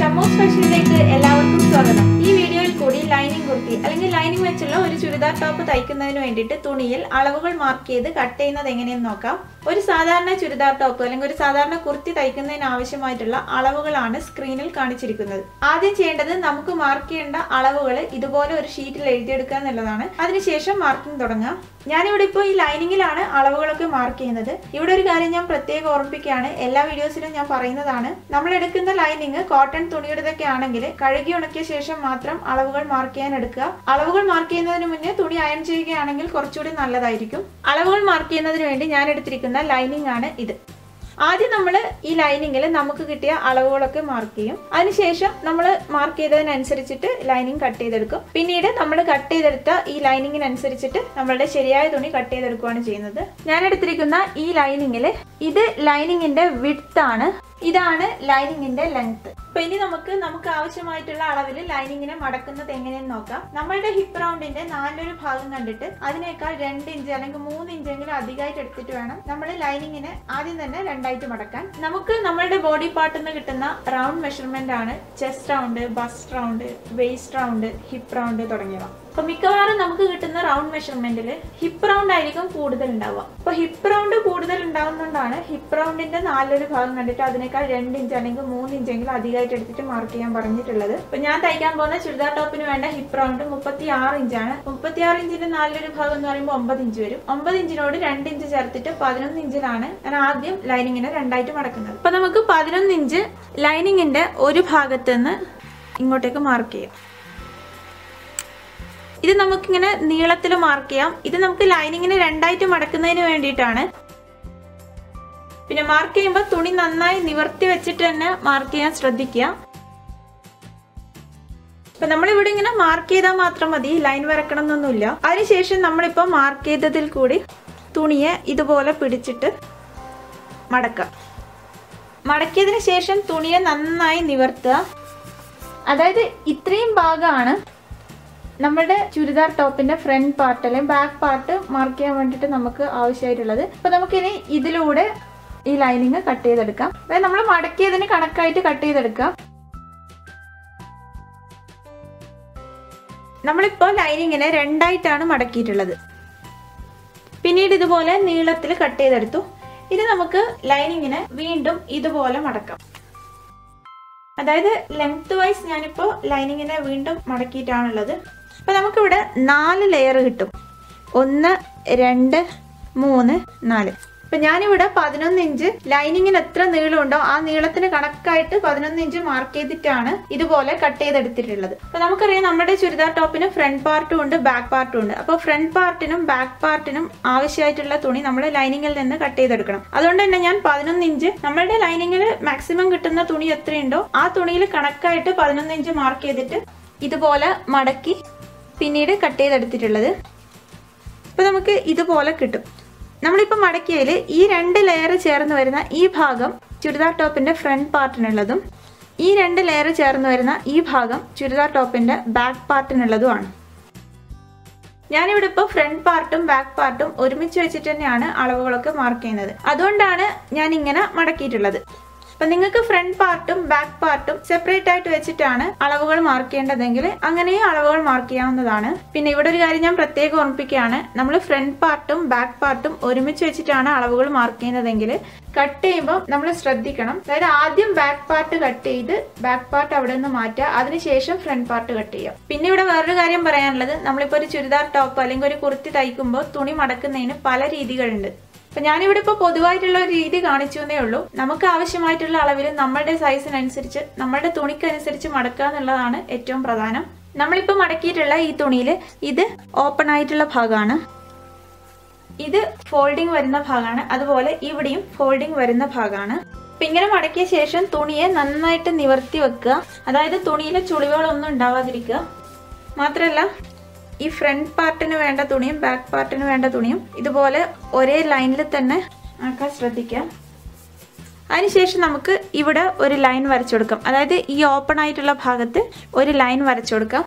ഷമ്മു സ്പെഷ്യലിലേക്ക് എല്ലാവർക്കും സ്വാഗതം. ഈ വീഡിയോയിൽ കൂടി ലൈനിങ് കുർത്തി അല്ലെങ്കിൽ ലൈനിങ് വെച്ചുള്ള ഒരു ചുരിദാർ ടോപ്പ് തയ്ക്കുന്നതിന് വേണ്ടിയിട്ട് തുണിയിൽ അളവുകൾ മാർക്ക് ചെയ്ത് കട്ട് ചെയ്യുന്നത് എങ്ങനെയെന്ന് നോക്കാം. ഒരു സാധാരണ ചുരിദാർ ടോപ്പ് അല്ലെങ്കിൽ ഒരു സാധാരണ കുർത്തി തയ്ക്കുന്നതിന് ആവശ്യമായിട്ടുള്ള അളവുകളാണ് സ്ക്രീനിൽ കാണിച്ചിരിക്കുന്നത്. ആദ്യം ചെയ്യേണ്ടത് നമുക്ക് മാർക്ക് ചെയ്യേണ്ട അളവുകൾ ഇതുപോലെ ഒരു ഷീറ്റിൽ എഴുതിയെടുക്കുക എന്നുള്ളതാണ്. അതിനുശേഷം മാർക്കിംഗ് തുടങ്ങാം. ഞാനിവിടെ ഇപ്പോൾ ഈ ലൈനിങ്ങിലാണ് അളവുകളൊക്കെ മാർക്ക് ചെയ്യുന്നത്. ഇവിടെ ഒരു കാര്യം ഞാൻ പ്രത്യേകം ഓർമ്മിപ്പിക്കുകയാണ്, എല്ലാ വീഡിയോസിലും ഞാൻ പറയുന്നതാണ്, നമ്മൾ എടുക്കുന്ന ലൈനിങ് കോട്ടൺ തുണിയുടേതൊക്കെ ആണെങ്കിൽ കഴുകി ഉണക്കിയ ശേഷം മാത്രം അളവുകൾ മാർക്ക് ചെയ്യാൻ എടുക്കുക. അളവുകൾ മാർക്ക് ചെയ്യുന്നതിന് മുന്നേ തുണി അയൺ ചെയ്യുകയാണെങ്കിൽ കുറച്ചുകൂടി നല്ലതായിരിക്കും. അളവുകൾ മാർക്ക് ചെയ്യുന്നതിന് വേണ്ടി ഞാൻ എടുത്തിരിക്കുന്ന ലൈനിങ് ആണ് ഇത്. ആദ്യം നമ്മൾ ഈ ലൈനിങ്ങിൽ നമുക്ക് കിട്ടിയ അളവുകളൊക്കെ മാർക്ക് ചെയ്യും. അതിനുശേഷം നമ്മൾ മാർക്ക് ചെയ്തതിനനുസരിച്ചിട്ട് ലൈനിങ് കട്ട് ചെയ്തെടുക്കും. പിന്നീട് നമ്മൾ കട്ട് ചെയ്തെടുത്ത ഈ ലൈനിങ്ങിനനുസരിച്ചിട്ട് നമ്മളുടെ ശരിയായ തുണി കട്ട് ചെയ്തെടുക്കുകയാണ് ചെയ്യുന്നത്. ഞാൻ എടുത്തിരിക്കുന്ന ഈ ലൈനിങ്ങിൽ ഇത് ലൈനിങ്ങിന്റെ വിഡ്ത്ത് ആണ്, ഇതാണ് ലൈനിങ്ങിന്റെ ലെങ്ത്. അപ്പൊ ഇനി നമുക്ക് ആവശ്യമായിട്ടുള്ള അളവിൽ ലൈനിങ്ങിനെ മടക്കുന്നത് എങ്ങനെയെന്ന് നോക്കാം. നമ്മളുടെ ഹിപ്പ് റൗണ്ടിന്റെ 4 ഭാഗം കണ്ടിട്ട് അതിനേക്കാൾ 2 ഇഞ്ച് അല്ലെങ്കിൽ 3 ഇഞ്ചെങ്കിലും അധികമായിട്ട് എടുത്തിട്ട് വേണം നമ്മൾ ലൈനിങ്ങിനെ ആദ്യം തന്നെ രണ്ടായിട്ട് മടക്കാൻ. നമുക്ക് നമ്മളുടെ ബോഡി പാർട്ടിൽ നിന്ന് കിട്ടുന്ന റൗണ്ട് മെഷർമെന്റ് ആണ് chest round, bust round, waist round, hip round തുടങ്ങിയവ. അപ്പൊ മിക്കവാറും നമുക്ക് കിട്ടുന്ന റൗണ്ട് മെഷർമെന്റിൽ ഹിപ്പ് റൗണ്ട് ആയിരിക്കും കൂടുതൽ ഉണ്ടാവുക. അപ്പൊ ഹിപ്പ് റൗണ്ട് കൂടുതൽ ഉണ്ടാവുന്നതുകൊണ്ടാണ് ഹിപ്പ് റൗണ്ടിന്റെ 4 ഭാഗം കണ്ടിട്ട് അതിനേക്കാൾ 2 ഇഞ്ച് അല്ലെങ്കിൽ 3 ഇഞ്ചെങ്കിലും അധികമായിട്ട് എടുത്തിട്ട് മാർക്ക് ചെയ്യാൻ പറഞ്ഞിട്ടുള്ളത്. അപ്പൊ ഞാൻ തയ്ക്കാൻ പോകുന്ന ചുരിദാർ ടോപ്പിന് വേണ്ട ഹിപ്പ് റൗണ്ട് 36 ഇഞ്ചാണ്. 36 ഇഞ്ചിന്റെ 4 ഭാഗം എന്ന് പറയുമ്പോൾ 9 ഇഞ്ച് വരും. 9 ഇഞ്ചിനോട് 2 ഇഞ്ച് ചേർത്തിട്ട് 11 ഇഞ്ചിലാണ് ഞാൻ ആദ്യം ലൈനിങ്ങിനെ രണ്ടായിട്ട് മടക്കുന്നത്. അപ്പൊ നമുക്ക് 11 ഇഞ്ച് ലൈനിങ്ങിന്റെ ഒരു ഭാഗത്ത് നിന്ന് ഇങ്ങോട്ടേക്ക് മാർക്ക് ചെയ്യാം. ഇത് നമുക്കിങ്ങനെ നീളത്തിൽ മാർക്ക് ചെയ്യാം. ഇത് നമുക്ക് ലൈനിങ്ങിനെ രണ്ടായിട്ട് മടക്കുന്നതിന് വേണ്ടിയിട്ടാണ്. പിന്നെ മാർക്ക് ചെയ്യുമ്പോൾ തുണി നന്നായി നിവർത്തി വെച്ചിട്ട് തന്നെ മാർക്ക് ചെയ്യാൻ ശ്രദ്ധിക്കുക. അപ്പൊ നമ്മളിവിടെ ഇങ്ങനെ മാർക്ക് ചെയ്താൽ മാത്രം മതി, ലൈൻ വരക്കണം എന്നൊന്നുമില്ല. അതിനുശേഷം നമ്മളിപ്പോ മാർക്ക് ചെയ്തതിൽ കൂടി തുണിയെ ഇതുപോലെ പിടിച്ചിട്ട് മടക്കാം. മടക്കിയതിന് ശേഷം തുണിയെ നന്നായി നിവർത്തുക. അതായത് ഇത്രയും ഭാഗമാണ് നമ്മുടെ ചുരിദാർ ടോപ്പിന്റെ ഫ്രണ്ട് പാർട്ട് അല്ലെങ്കിൽ ബാക്ക് പാർട്ട് മാർക്ക് ചെയ്യാൻ വേണ്ടിയിട്ട് നമുക്ക് ആവശ്യമായിട്ടുള്ളത്. അപ്പൊ നമുക്കിനി ഇതിലൂടെ ഈ ലൈനിങ് കട്ട് ചെയ്തെടുക്കാം. അതായത് നമ്മൾ മടക്കിയതിന് കണക്കായിട്ട് കട്ട് ചെയ്തെടുക്കാം. നമ്മളിപ്പോ ലൈനിങ്ങിനെ രണ്ടായിട്ടാണ് മടക്കിയിട്ടുള്ളത്. പിന്നീട് ഇതുപോലെ നീളത്തിൽ കട്ട് ചെയ്തെടുത്തു. ഇത് നമുക്ക് ലൈനിങ്ങിനെ വീണ്ടും ഇതുപോലെ മടക്കാം. അതായത് ലെങ്ത് വൈസ് ഞാനിപ്പോ ലൈനിങ്ങിനെ വീണ്ടും മടക്കിയിട്ടാണുള്ളത്. അപ്പൊ നമുക്കിവിടെ 4 ലെയർ കിട്ടും. 1, 2, 3, 4. അപ്പൊ ഞാനിവിടെ 11 ഇഞ്ച് ലൈനിങ്ങിന് എത്ര നീളമുണ്ടോ ആ നീളത്തിന് കണക്കായിട്ട് 11 ഇഞ്ച് മാർക്ക് ചെയ്തിട്ടാണ് ഇതുപോലെ കട്ട് ചെയ്തെടുത്തിട്ടുള്ളത്. അപ്പൊ നമുക്കറിയാം നമ്മുടെ ചുരിദാർ ടോപ്പിന് ഫ്രണ്ട് പാർട്ടും ഉണ്ട്, ബാക്ക് പാർട്ടും ഉണ്ട്. അപ്പൊ ഫ്രണ്ട് പാർട്ടിനും ബാക്ക് പാർട്ടിനും ആവശ്യമായിട്ടുള്ള തുണി നമ്മൾ ലൈനിങ്ങിൽ നിന്ന് കട്ട് ചെയ്തെടുക്കണം. അതുകൊണ്ട് തന്നെ ഞാൻ 11 ഇഞ്ച് നമ്മളുടെ ലൈനിങ്ങിൽ മാക്സിമം കിട്ടുന്ന തുണി എത്രയുണ്ടോ ആ തുണിയിൽ കണക്കായിട്ട് 11 ഇഞ്ച് മാർക്ക് ചെയ്തിട്ട് ഇതുപോലെ മടക്കി പിന്നീട് കട്ട് ചെയ്തെടുത്തിട്ടുള്ളത്. അപ്പൊ നമുക്ക് ഇതുപോലെ കിട്ടും. നമ്മളിപ്പോ മടക്കിയതിൽ ഈ 2 ലെയർ ചേർന്ന് വരുന്ന ഈ ഭാഗം ചുരിദാർ ടോപ്പിന്റെ ഫ്രണ്ട് പാർട്ടിനുള്ളതും ഈ 2 ലെയർ ചേർന്ന് വരുന്ന ഈ ഭാഗം ചുരിദാർ ടോപ്പിന്റെ ബാക്ക് പാർട്ടിനുള്ളതുമാണ്. ഞാനിവിടെ ഇപ്പോൾ ഫ്രണ്ട് പാർട്ടും ബാക്ക് പാർട്ടും ഒരുമിച്ച് വെച്ചിട്ട് തന്നെയാണ് അളവുകളൊക്കെ മാർക്ക് ചെയ്യുന്നത്. അതുകൊണ്ടാണ് ഞാൻ ഇങ്ങനെ മടക്കിയിട്ടുള്ളത്. അപ്പൊ നിങ്ങൾക്ക് ഫ്രണ്ട് പാർട്ടും ബാക്ക് പാർട്ടും സെപ്പറേറ്റ് ആയിട്ട് വെച്ചിട്ടാണ് അളവുകൾ മാർക്ക് ചെയ്യേണ്ടതെങ്കിൽ അങ്ങനെയും അളവുകൾ മാർക്ക് ചെയ്യാവുന്നതാണ്. പിന്നെ ഇവിടെ ഒരു കാര്യം ഞാൻ പ്രത്യേകം ഓർമ്മിപ്പിക്കുകയാണ്, നമ്മൾ ഫ്രണ്ട് പാർട്ടും ബാക്ക് പാർട്ടും ഒരുമിച്ച് വെച്ചിട്ടാണ് അളവുകൾ മാർക്ക് ചെയ്യുന്നതെങ്കിൽ കട്ട് ചെയ്യുമ്പോൾ നമ്മൾ ശ്രദ്ധിക്കണം. അതായത് ആദ്യം ബാക്ക് പാർട്ട് കട്ട് ചെയ്ത് ബാക്ക് പാർട്ട് അവിടെ നിന്ന് മാറ്റുക, അതിനുശേഷം ഫ്രണ്ട് പാർട്ട് കട്ട് ചെയ്യുക. പിന്നെ ഇവിടെ വേറൊരു കാര്യം പറയാനുള്ളത്, നമ്മളിപ്പോൾ ഒരു ചുരിദാർ ടോപ്പ് അല്ലെങ്കിൽ ഒരു കുർത്തി തയ്ക്കുമ്പോൾ തുണി മടക്കുന്നതിന് പല രീതികളുണ്ട്. അപ്പൊ ഞാനിവിടെ ഇപ്പോൾ പൊതുവായിട്ടുള്ള ഒരു രീതി കാണിച്ചു എന്നേ ഉള്ളൂ. നമുക്ക് ആവശ്യമായിട്ടുള്ള അളവിൽ നമ്മളുടെ സൈസിനനുസരിച്ച് നമ്മളുടെ തുണിക്കനുസരിച്ച് മടക്കുക എന്നുള്ളതാണ് ഏറ്റവും പ്രധാനം. നമ്മളിപ്പോൾ മടക്കിയിട്ടുള്ള ഈ തുണിയിൽ ഇത് ഓപ്പൺ ആയിട്ടുള്ള ഭാഗമാണ്, ഇത് ഫോൾഡിങ് വരുന്ന ഭാഗമാണ്, അതുപോലെ ഇവിടെയും ഫോൾഡിങ് വരുന്ന ഭാഗമാണ്. അപ്പൊ ഇങ്ങനെ മടക്കിയ ശേഷം തുണിയെ നന്നായിട്ട് നിവർത്തി വെക്കുക. അതായത് തുണിയിലെ ചുളിവുകളൊന്നും ഉണ്ടാവാതിരിക്കുക. മാത്രമല്ല ഈ ഫ്രണ്ട് പാർട്ടിന് വേണ്ട തുണിയും ബാക്ക് പാർട്ടിന് വേണ്ട തുണിയും ഇതുപോലെ ഒരേ ലൈനിൽ തന്നെ ആക്കാൻ ശ്രദ്ധിക്കുക. അതിനുശേഷം നമുക്ക് ഇവിടെ ഒരു ലൈൻ വരച്ചു കൊടുക്കാം. അതായത് ഈ ഓപ്പൺ ആയിട്ടുള്ള ഭാഗത്ത് ഒരു ലൈൻ വരച്ചു കൊടുക്കാം.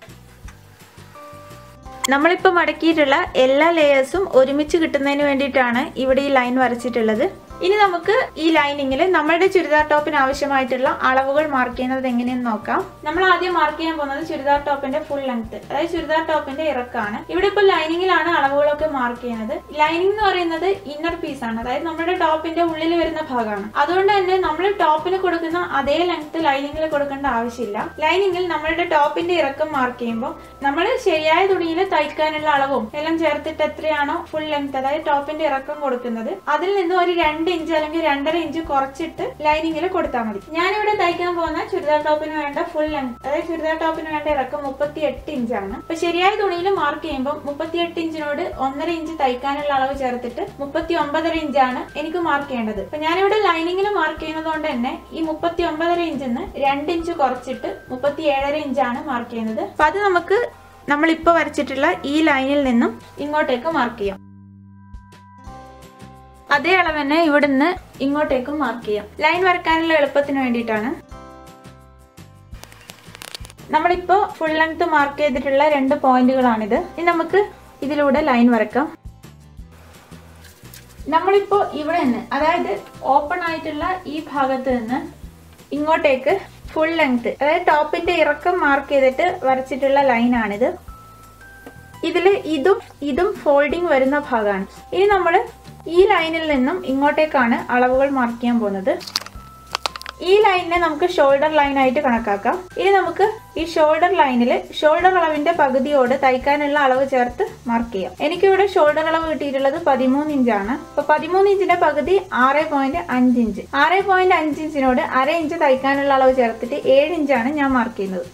നമ്മളിപ്പോൾ മടക്കിയിട്ടുള്ള എല്ലാ ലെയേഴ്സും ഒരുമിച്ച് കിട്ടുന്നതിന് വേണ്ടിയിട്ടാണ് ഇവിടെ ഈ ലൈൻ വരച്ചിട്ടുള്ളത്. ഇനി നമുക്ക് ഈ ലൈനിങ്ങിൽ നമ്മുടെ ചുരിദാർ ടോപ്പിന് ആവശ്യമായിട്ടുള്ള അളവുകൾ മാർക്ക് ചെയ്യുന്നത് എങ്ങനെയെന്ന് നോക്കാം. നമ്മൾ ആദ്യം മാർക്ക് ചെയ്യാൻ പോകുന്നത് ചുരിദാർ ടോപ്പിന്റെ ഫുൾ ലെങ്ത്, അതായത് ചുരിദാർ ടോപ്പിന്റെ ഇറക്കാണ്. ഇവിടെ ഇപ്പോൾ ലൈനിങ്ങിലാണ് അളവുകളൊക്കെ മാർക്ക് ചെയ്യുന്നത്. ലൈനിങ് എന്ന് പറയുന്നത് ഇന്നർ പീസ് ആണ്, അതായത് നമ്മുടെ ടോപ്പിന്റെ ഉള്ളിൽ വരുന്ന ഭാഗമാണ്. അതുകൊണ്ട് തന്നെ നമ്മൾ ടോപ്പിന് കൊടുക്കുന്ന അതേ ലെങ്ത് ലൈനിങ്ങിൽ കൊടുക്കേണ്ട ആവശ്യമില്ല. ലൈനിങ്ങിൽ നമ്മളുടെ ടോപ്പിന്റെ ഇറക്കം മാർക്ക് ചെയ്യുമ്പോൾ നമ്മൾ ശരിയായ തുണിയിൽ തയ്ക്കാനുള്ള അളവും എല്ലാം ചേർത്തിട്ട് എത്രയാണോ ഫുൾ ലെങ്ത്, അതായത് ടോപ്പിന്റെ ഇറക്കം കൊടുക്കുന്നത്, അതിൽ നിന്ന് ഒരു 2 ഇഞ്ച് അല്ലെങ്കിൽ 2.5 ഇഞ്ച് കുറച്ചിട്ട് ലൈനിങ്ങിൽ കൊടുത്താൽ മതി. ഞാനിവിടെ തയ്ക്കാൻ പോകുന്ന ചുരിദാർ ടോപ്പിന് വേണ്ട ഫുൾ ലെങ്ത്, അതായത് ചുരിദാർ ടോപ്പിന് വേണ്ട ഇറക്കം 38 ഇഞ്ചാണ്. അപ്പൊ ശരിയായ തുണിയിൽ മാർക്ക് ചെയ്യുമ്പോൾ 38 ഇഞ്ചിനോട് 1.5 ഇഞ്ച് തയ്ക്കാനുള്ള അളവ് ചേർത്തിട്ട് 39.5 ഇഞ്ചാണ് എനിക്ക് മാർക്ക് ചെയ്യേണ്ടത്. അപ്പൊ ഞാനിവിടെ ലൈനിങ്ങിൽ മാർക്ക് ചെയ്യുന്നത് കൊണ്ട് തന്നെ ഈ 39.5 ഇഞ്ചിന്ന് 2 ഇഞ്ച് കുറച്ചിട്ട് 37.5 ഇഞ്ചാണ് മാർക്ക് ചെയ്യുന്നത്. അപ്പൊ അത് നമുക്ക് നമ്മളിപ്പോ വരച്ചിട്ടുള്ള ഈ ലൈനിൽ നിന്നും ഇങ്ങോട്ടേക്ക് മാർക്ക് ചെയ്യാം. അതേ അളവ് തന്നെ ഇവിടുന്ന് ഇങ്ങോട്ടേക്കും മാർക്ക് ചെയ്യാം. ലൈൻ വരക്കാനുള്ള എളുപ്പത്തിന് വേണ്ടിയിട്ടാണ്. നമ്മളിപ്പോ ഫുൾ ലെങ്ത് മാർക്ക് ചെയ്തിട്ടുള്ള 2 പോയിന്റുകളാണിത്. ഇനി നമുക്ക് ഇതിലൂടെ ലൈൻ വരക്കാം. നമ്മളിപ്പോ ഇവിടെ നിന്ന്, അതായത് ഓപ്പൺ ആയിട്ടുള്ള ഈ ഭാഗത്ത് നിന്ന് ഇങ്ങോട്ടേക്ക് ഫുൾ ലെങ്ത്, അതായത് ടോപ്പിന്റെ ഇറക്കം മാർക്ക് ചെയ്തിട്ട് വരച്ചിട്ടുള്ള ലൈനാണിത്. ഇതില് ഇതും ഫോൾഡിങ് വരുന്ന ഭാഗമാണ്. ഇനി നമ്മൾ ഈ ലൈനിൽ നിന്നും ഇങ്ങോട്ടേക്കാണ് അളവുകൾ മാർക്ക് ചെയ്യാൻ പോകുന്നത്. ഈ ലൈനിനെ നമുക്ക് ഷോൾഡർ ലൈൻ ആയിട്ട് കണക്കാക്കാം. ഇനി നമുക്ക് ഈ ഷോൾഡർ ലൈനിൽ ഷോൾഡർ അളവിന്റെ പകുതിയോട് തയ്ക്കാനുള്ള അളവ് ചേർത്ത് മാർക്ക് ചെയ്യാം. എനിക്കിവിടെ ഷോൾഡർ അളവ് കിട്ടിയിട്ടുള്ളത് 13 ഇഞ്ചാണ്. അപ്പൊ 13 ഇഞ്ചിന്റെ പകുതി 6.5 ഇഞ്ച്. 6.5 ഇഞ്ചിനോട് 1/2 ഇഞ്ച് തയ്ക്കാനുള്ള അളവ് ചേർത്തിട്ട് 7 ഇഞ്ചാണ് ഞാൻ മാർക്ക് ചെയ്യുന്നത്.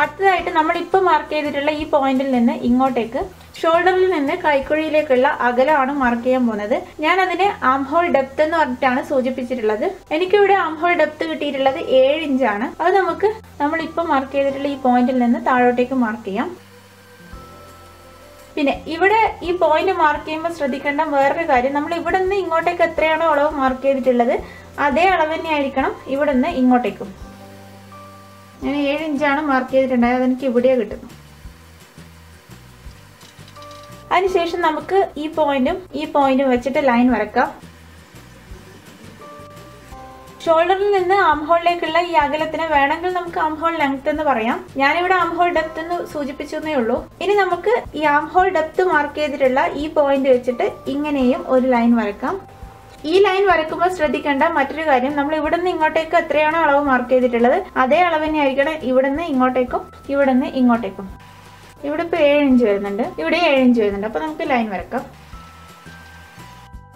അടുത്തതായിട്ട് നമ്മൾ ഇപ്പൊ മാർക്ക് ചെയ്തിട്ടുള്ള ഈ പോയിന്റിൽ നിന്ന് ഇങ്ങോട്ടേക്ക് ഷോൾഡറിൽ നിന്ന് കൈക്കുഴിയിലേക്കുള്ള അകലമാണ് മാർക്ക് ചെയ്യാൻ പോകുന്നത്. ഞാൻ അതിനെ ആം ഹോൾ ഡെപ്ത് എന്ന് പറഞ്ഞിട്ടാണ് സൂചിപ്പിച്ചിട്ടുള്ളത്. എനിക്കിവിടെ ആം ഹോൾ ഡെപ്ത് കിട്ടിയിട്ടുള്ളത് 7 ഇഞ്ചാണ്. അത് നമുക്ക് നമ്മളിപ്പോ മാർക്ക് ചെയ്തിട്ടുള്ള ഈ പോയിന്റിൽ നിന്ന് താഴോട്ടേക്ക് മാർക്ക് ചെയ്യാം. പിന്നെ ഇവിടെ ഈ പോയിന്റ് മാർക്ക് ചെയ്യുമ്പോൾ ശ്രദ്ധിക്കേണ്ട വേറൊരു കാര്യം, നമ്മൾ ഇവിടെ നിന്ന് ഇങ്ങോട്ടേക്ക് എത്രയാണോ അളവ് മാർക്ക് ചെയ്തിട്ടുള്ളത് അതേ അളവ് തന്നെ ആയിരിക്കണം ഇവിടെ നിന്ന് ഇങ്ങോട്ടേക്കും. ഞാൻ 7 ഇഞ്ചാണ് മാർക്ക് ചെയ്തിട്ടുണ്ടായത്, അതെനിക്ക് ഇവിടെയാണ് കിട്ടുന്നു. അതിനുശേഷം നമുക്ക് ഈ പോയിന്റും വെച്ചിട്ട് ലൈൻ വരക്കാം. ഷോൾഡറിൽ നിന്ന് ആം ഹോളിലേക്കുള്ള ഈ അകലത്തിന് വേണമെങ്കിൽ നമുക്ക് ആം ഹോൾ ലെങ്ത് എന്ന് പറയാം. ഞാനിവിടെ ആം ഹോൾ ഡെപ്ത് എന്ന് സൂചിപ്പിച്ചേ ഉള്ളൂ. ഇനി നമുക്ക് ഈ ആം ഹോൾ ഡെപ്ത് മാർക്ക് ചെയ്തിട്ടുള്ള ഈ പോയിന്റ് വെച്ചിട്ട് ഇങ്ങനെയും ഒരു ലൈൻ വരക്കാം. ഈ ലൈൻ വരക്കുമ്പോൾ ശ്രദ്ധിക്കേണ്ട മറ്റൊരു കാര്യം, നമ്മൾ ഇവിടെ നിന്ന് ഇങ്ങോട്ടേക്ക് എത്രയാണോ അളവ് മാർക്ക് ചെയ്തിട്ടുള്ളത് അതേ അളവ് തന്നെ ആയിരിക്കണം ഇവിടെ നിന്ന് ഇങ്ങോട്ടേക്കും ഇവിടെ നിന്ന് ഇങ്ങോട്ടേക്കും. ഇവിടെ ഇപ്പോൾ 7 ഇഞ്ച് വരുന്നുണ്ട്, ഇവിടെ 7 ഇഞ്ച് വരുന്നുണ്ട്. അപ്പൊ നമുക്ക് ലൈൻ വരക്കാം.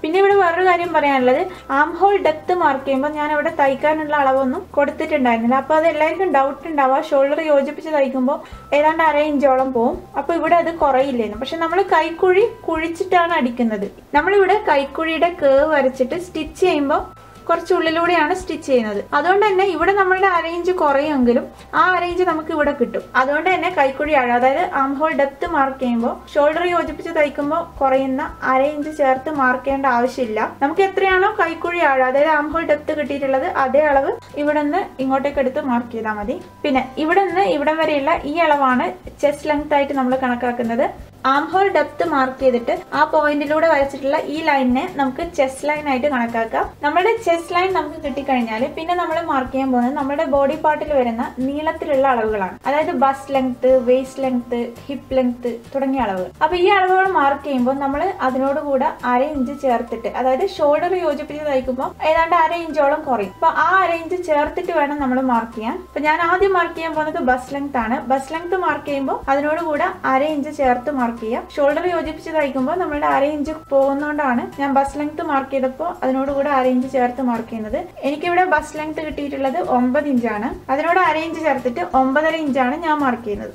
പിന്നെ ഇവിടെ വേറൊരു കാര്യം പറയാനുള്ളത്, ആം ഹോൾ ഡെപ്ത് മാർക്ക് ചെയ്യുമ്പോൾ ഞാൻ അവിടെ തയ്ക്കാനുള്ള അളവൊന്നും കൊടുത്തിട്ടുണ്ടായിരുന്നില്ല. അപ്പൊ അത് എല്ലാവർക്കും ഡൗട്ട് ഉണ്ടാവുക, ഷോൾഡർ യോജിപ്പിച്ച് തയ്ക്കുമ്പോൾ ഏതാണ്ട് 1/2 ഇഞ്ചോളം പോവും, അപ്പൊ ഇവിടെ അത് കുറയില്ലേന്ന്. പക്ഷെ നമ്മൾ കൈക്കുഴി കുഴിച്ചിട്ടാണ് അടിക്കുന്നത്. നമ്മളിവിടെ കൈക്കുഴിയുടെ കേവ് വരച്ചിട്ട് സ്റ്റിച്ച് ചെയ്യുമ്പോൾ കുറച്ചുള്ളിലൂടെയാണ് സ്റ്റിച്ച് ചെയ്യുന്നത്. അതുകൊണ്ട് തന്നെ ഇവിടെ നമ്മളുടെ 1/2 ഇഞ്ച് കുറയുമെങ്കിലും ആ 1/2 ഇഞ്ച് നമുക്ക് ഇവിടെ കിട്ടും. അതുകൊണ്ട് തന്നെ കൈക്കുഴി ആഴം, അതായത് ആം ഹോൾ ഡെപ്ത് മാർക്ക് ചെയ്യുമ്പോൾ ഷോൾഡർ യോജിപ്പിച്ച് തയ്ക്കുമ്പോൾ കുറയുന്ന 1/2 ഇഞ്ച് ചേർത്ത് മാർക്ക് ചെയ്യേണ്ട ആവശ്യമില്ല. നമുക്ക് എത്രയാണോ കൈക്കുഴി ആഴം, അതായത് ആം ഹോൾ ഡെപ്ത് കിട്ടിയിട്ടുള്ളത് അതേ അളവ് ഇവിടെ നിന്ന് ഇങ്ങോട്ടേക്ക് എടുത്ത് മാർക്ക് ചെയ്താൽ മതി. പിന്നെ ഇവിടെ നിന്ന് ഇവിടം വരെയുള്ള ഈ അളവാണ് ചെസ്റ്റ് ലെങ്ത് ആയിട്ട് നമ്മൾ കണക്കാക്കുന്നത്. ആം ഹോൾ ഡെപ്ത് മാർക്ക് ചെയ്തിട്ട് ആ പോയിന്റിലൂടെ വരച്ചിട്ടുള്ള ഈ ലൈനിനെ നമുക്ക് ചെസ്റ്റ് ലൈൻ ആയിട്ട് കണക്കാക്കാം. നമ്മുടെ ചെസ്റ്റ് ലൈൻ നമുക്ക് കിട്ടിക്കഴിഞ്ഞാൽ പിന്നെ നമ്മൾ മാർക്ക് ചെയ്യാൻ പോകുന്നത് നമ്മുടെ ബോഡി പാർട്ടിൽ വരുന്ന നീളത്തിലുള്ള അളവുകളാണ്. അതായത് bust length, waist length, hip length തുടങ്ങിയ അളവുകൾ. അപ്പൊ ഈ അളവുകൾ മാർക്ക് ചെയ്യുമ്പോൾ നമ്മൾ അതിനോട് കൂടെ 1/2 ഇഞ്ച് ചേർത്തിട്ട്, അതായത് ഷോൾഡർ യോജിപ്പിച്ച് തയ്ക്കുമ്പോൾ ഏതാണ്ട് 1/2 ഇഞ്ചോളം കുറയും. അപ്പൊ ആ 1/2 ഇഞ്ച് ചേർത്തിട്ട് വേണം നമ്മൾ മാർക്ക് ചെയ്യാൻ. അപ്പൊ ഞാൻ ആദ്യം മാർക്ക് ചെയ്യാൻ പോകുന്നത് ബസ്റ്റ് ലെങ്ത് ആണ്. ബസ്റ്റ് ലെങ്ത് മാർക്ക് ചെയ്യുമ്പോൾ അതിനോട് കൂടെ 1/2 ഇഞ്ച് ചേർത്ത് മാർക്ക് ചെയ്യാം. ഷോൾഡർ യോജിപ്പിച്ച് തയ്ക്കുമ്പോൾ നമ്മുടെ 1/2 ഇഞ്ച് പോകുന്നതുകൊണ്ടാണ് ഞാൻ ബസ് ലെങ്ത് മാർക്ക് ചെയ്തപ്പോൾ അതിനോട് കൂടെ 1/2 ഇഞ്ച് ചേർത്ത് മാർക്ക് ചെയ്യുന്നത്. എനിക്കിവിടെ ബസ് ലെങ്ത് കിട്ടിയിട്ടുള്ളത് 9 ഇഞ്ചാണ്. അതിനോട് 1/2 ഇഞ്ച് ചേർത്തിട്ട് 9.5 ഇഞ്ചാണ് ഞാൻ മാർക്ക് ചെയ്യുന്നത്.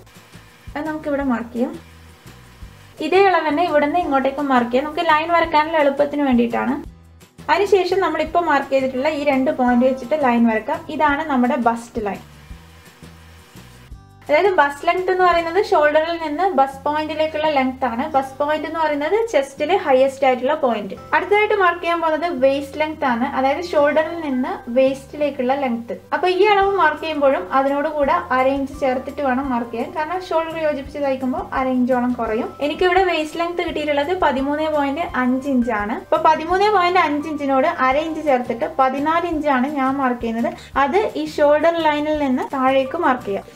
അത് നമുക്ക് ഇവിടെ മാർക്ക് ചെയ്യാം. ഇതേ അളവ് തന്നെ ഇവിടെ നിന്ന് ഇങ്ങോട്ടേക്കും മാർക്ക് ചെയ്യാം. നമുക്ക് ലൈൻ വരക്കാനുള്ള എളുപ്പത്തിന് വേണ്ടിയിട്ടാണ്. അതിനുശേഷം നമ്മളിപ്പോൾ മാർക്ക് ചെയ്തിട്ടുള്ള ഈ 2 പോയിന്റ് വെച്ചിട്ട് ലൈൻ വരക്കാം. ഇതാണ് നമ്മുടെ ബസ്റ്റ് ലൈൻ. അതായത് ബസ് ലെങ്ത് എന്ന് പറയുന്നത് ഷോൾഡറിൽ നിന്ന് ബസ് പോയിന്റിലേക്കുള്ള ലെങ്ത് ആണ്. ബസ് പോയിന്റ് എന്ന് പറയുന്നത് ചെസ്റ്റിലെ ഹയസ്റ്റ് ആയിട്ടുള്ള പോയിന്റ്. അടുത്തതായിട്ട് മാർക്ക് ചെയ്യാൻ പോകുന്നത് വേസ്റ്റ് ലെങ്ത് ആണ്. അതായത് ഷോൾഡറിൽ നിന്ന് വേസ്റ്റിലേക്കുള്ള ലെങ്ത്. അപ്പൊ ഈ അളവ് മാർക്ക് ചെയ്യുമ്പോഴും അതിനോട് കൂടെ 1/2 ഇഞ്ച് ചേർത്തിട്ട് വേണം മാർക്ക് ചെയ്യാൻ. കാരണം ഷോൾഡർ യോജിപ്പിച്ച് തയ്ക്കുമ്പോൾ 1/2 ഇഞ്ചോളം കുറയും. എനിക്കിവിടെ വേസ്റ്റ് ലെങ്ത് കിട്ടിയിട്ടുള്ളത് 13.5 ഇഞ്ചാണ്. അപ്പൊ 13.5 ഇഞ്ചിനോട് 1/2 ഇഞ്ച് ചേർത്തിട്ട് 14 ഇഞ്ചാണ് ഞാൻ മാർക്ക് ചെയ്യുന്നത്. അത് ഈ ഷോൾഡർ ലൈനിൽ നിന്ന് താഴേക്ക് മാർക്ക് ചെയ്യാം.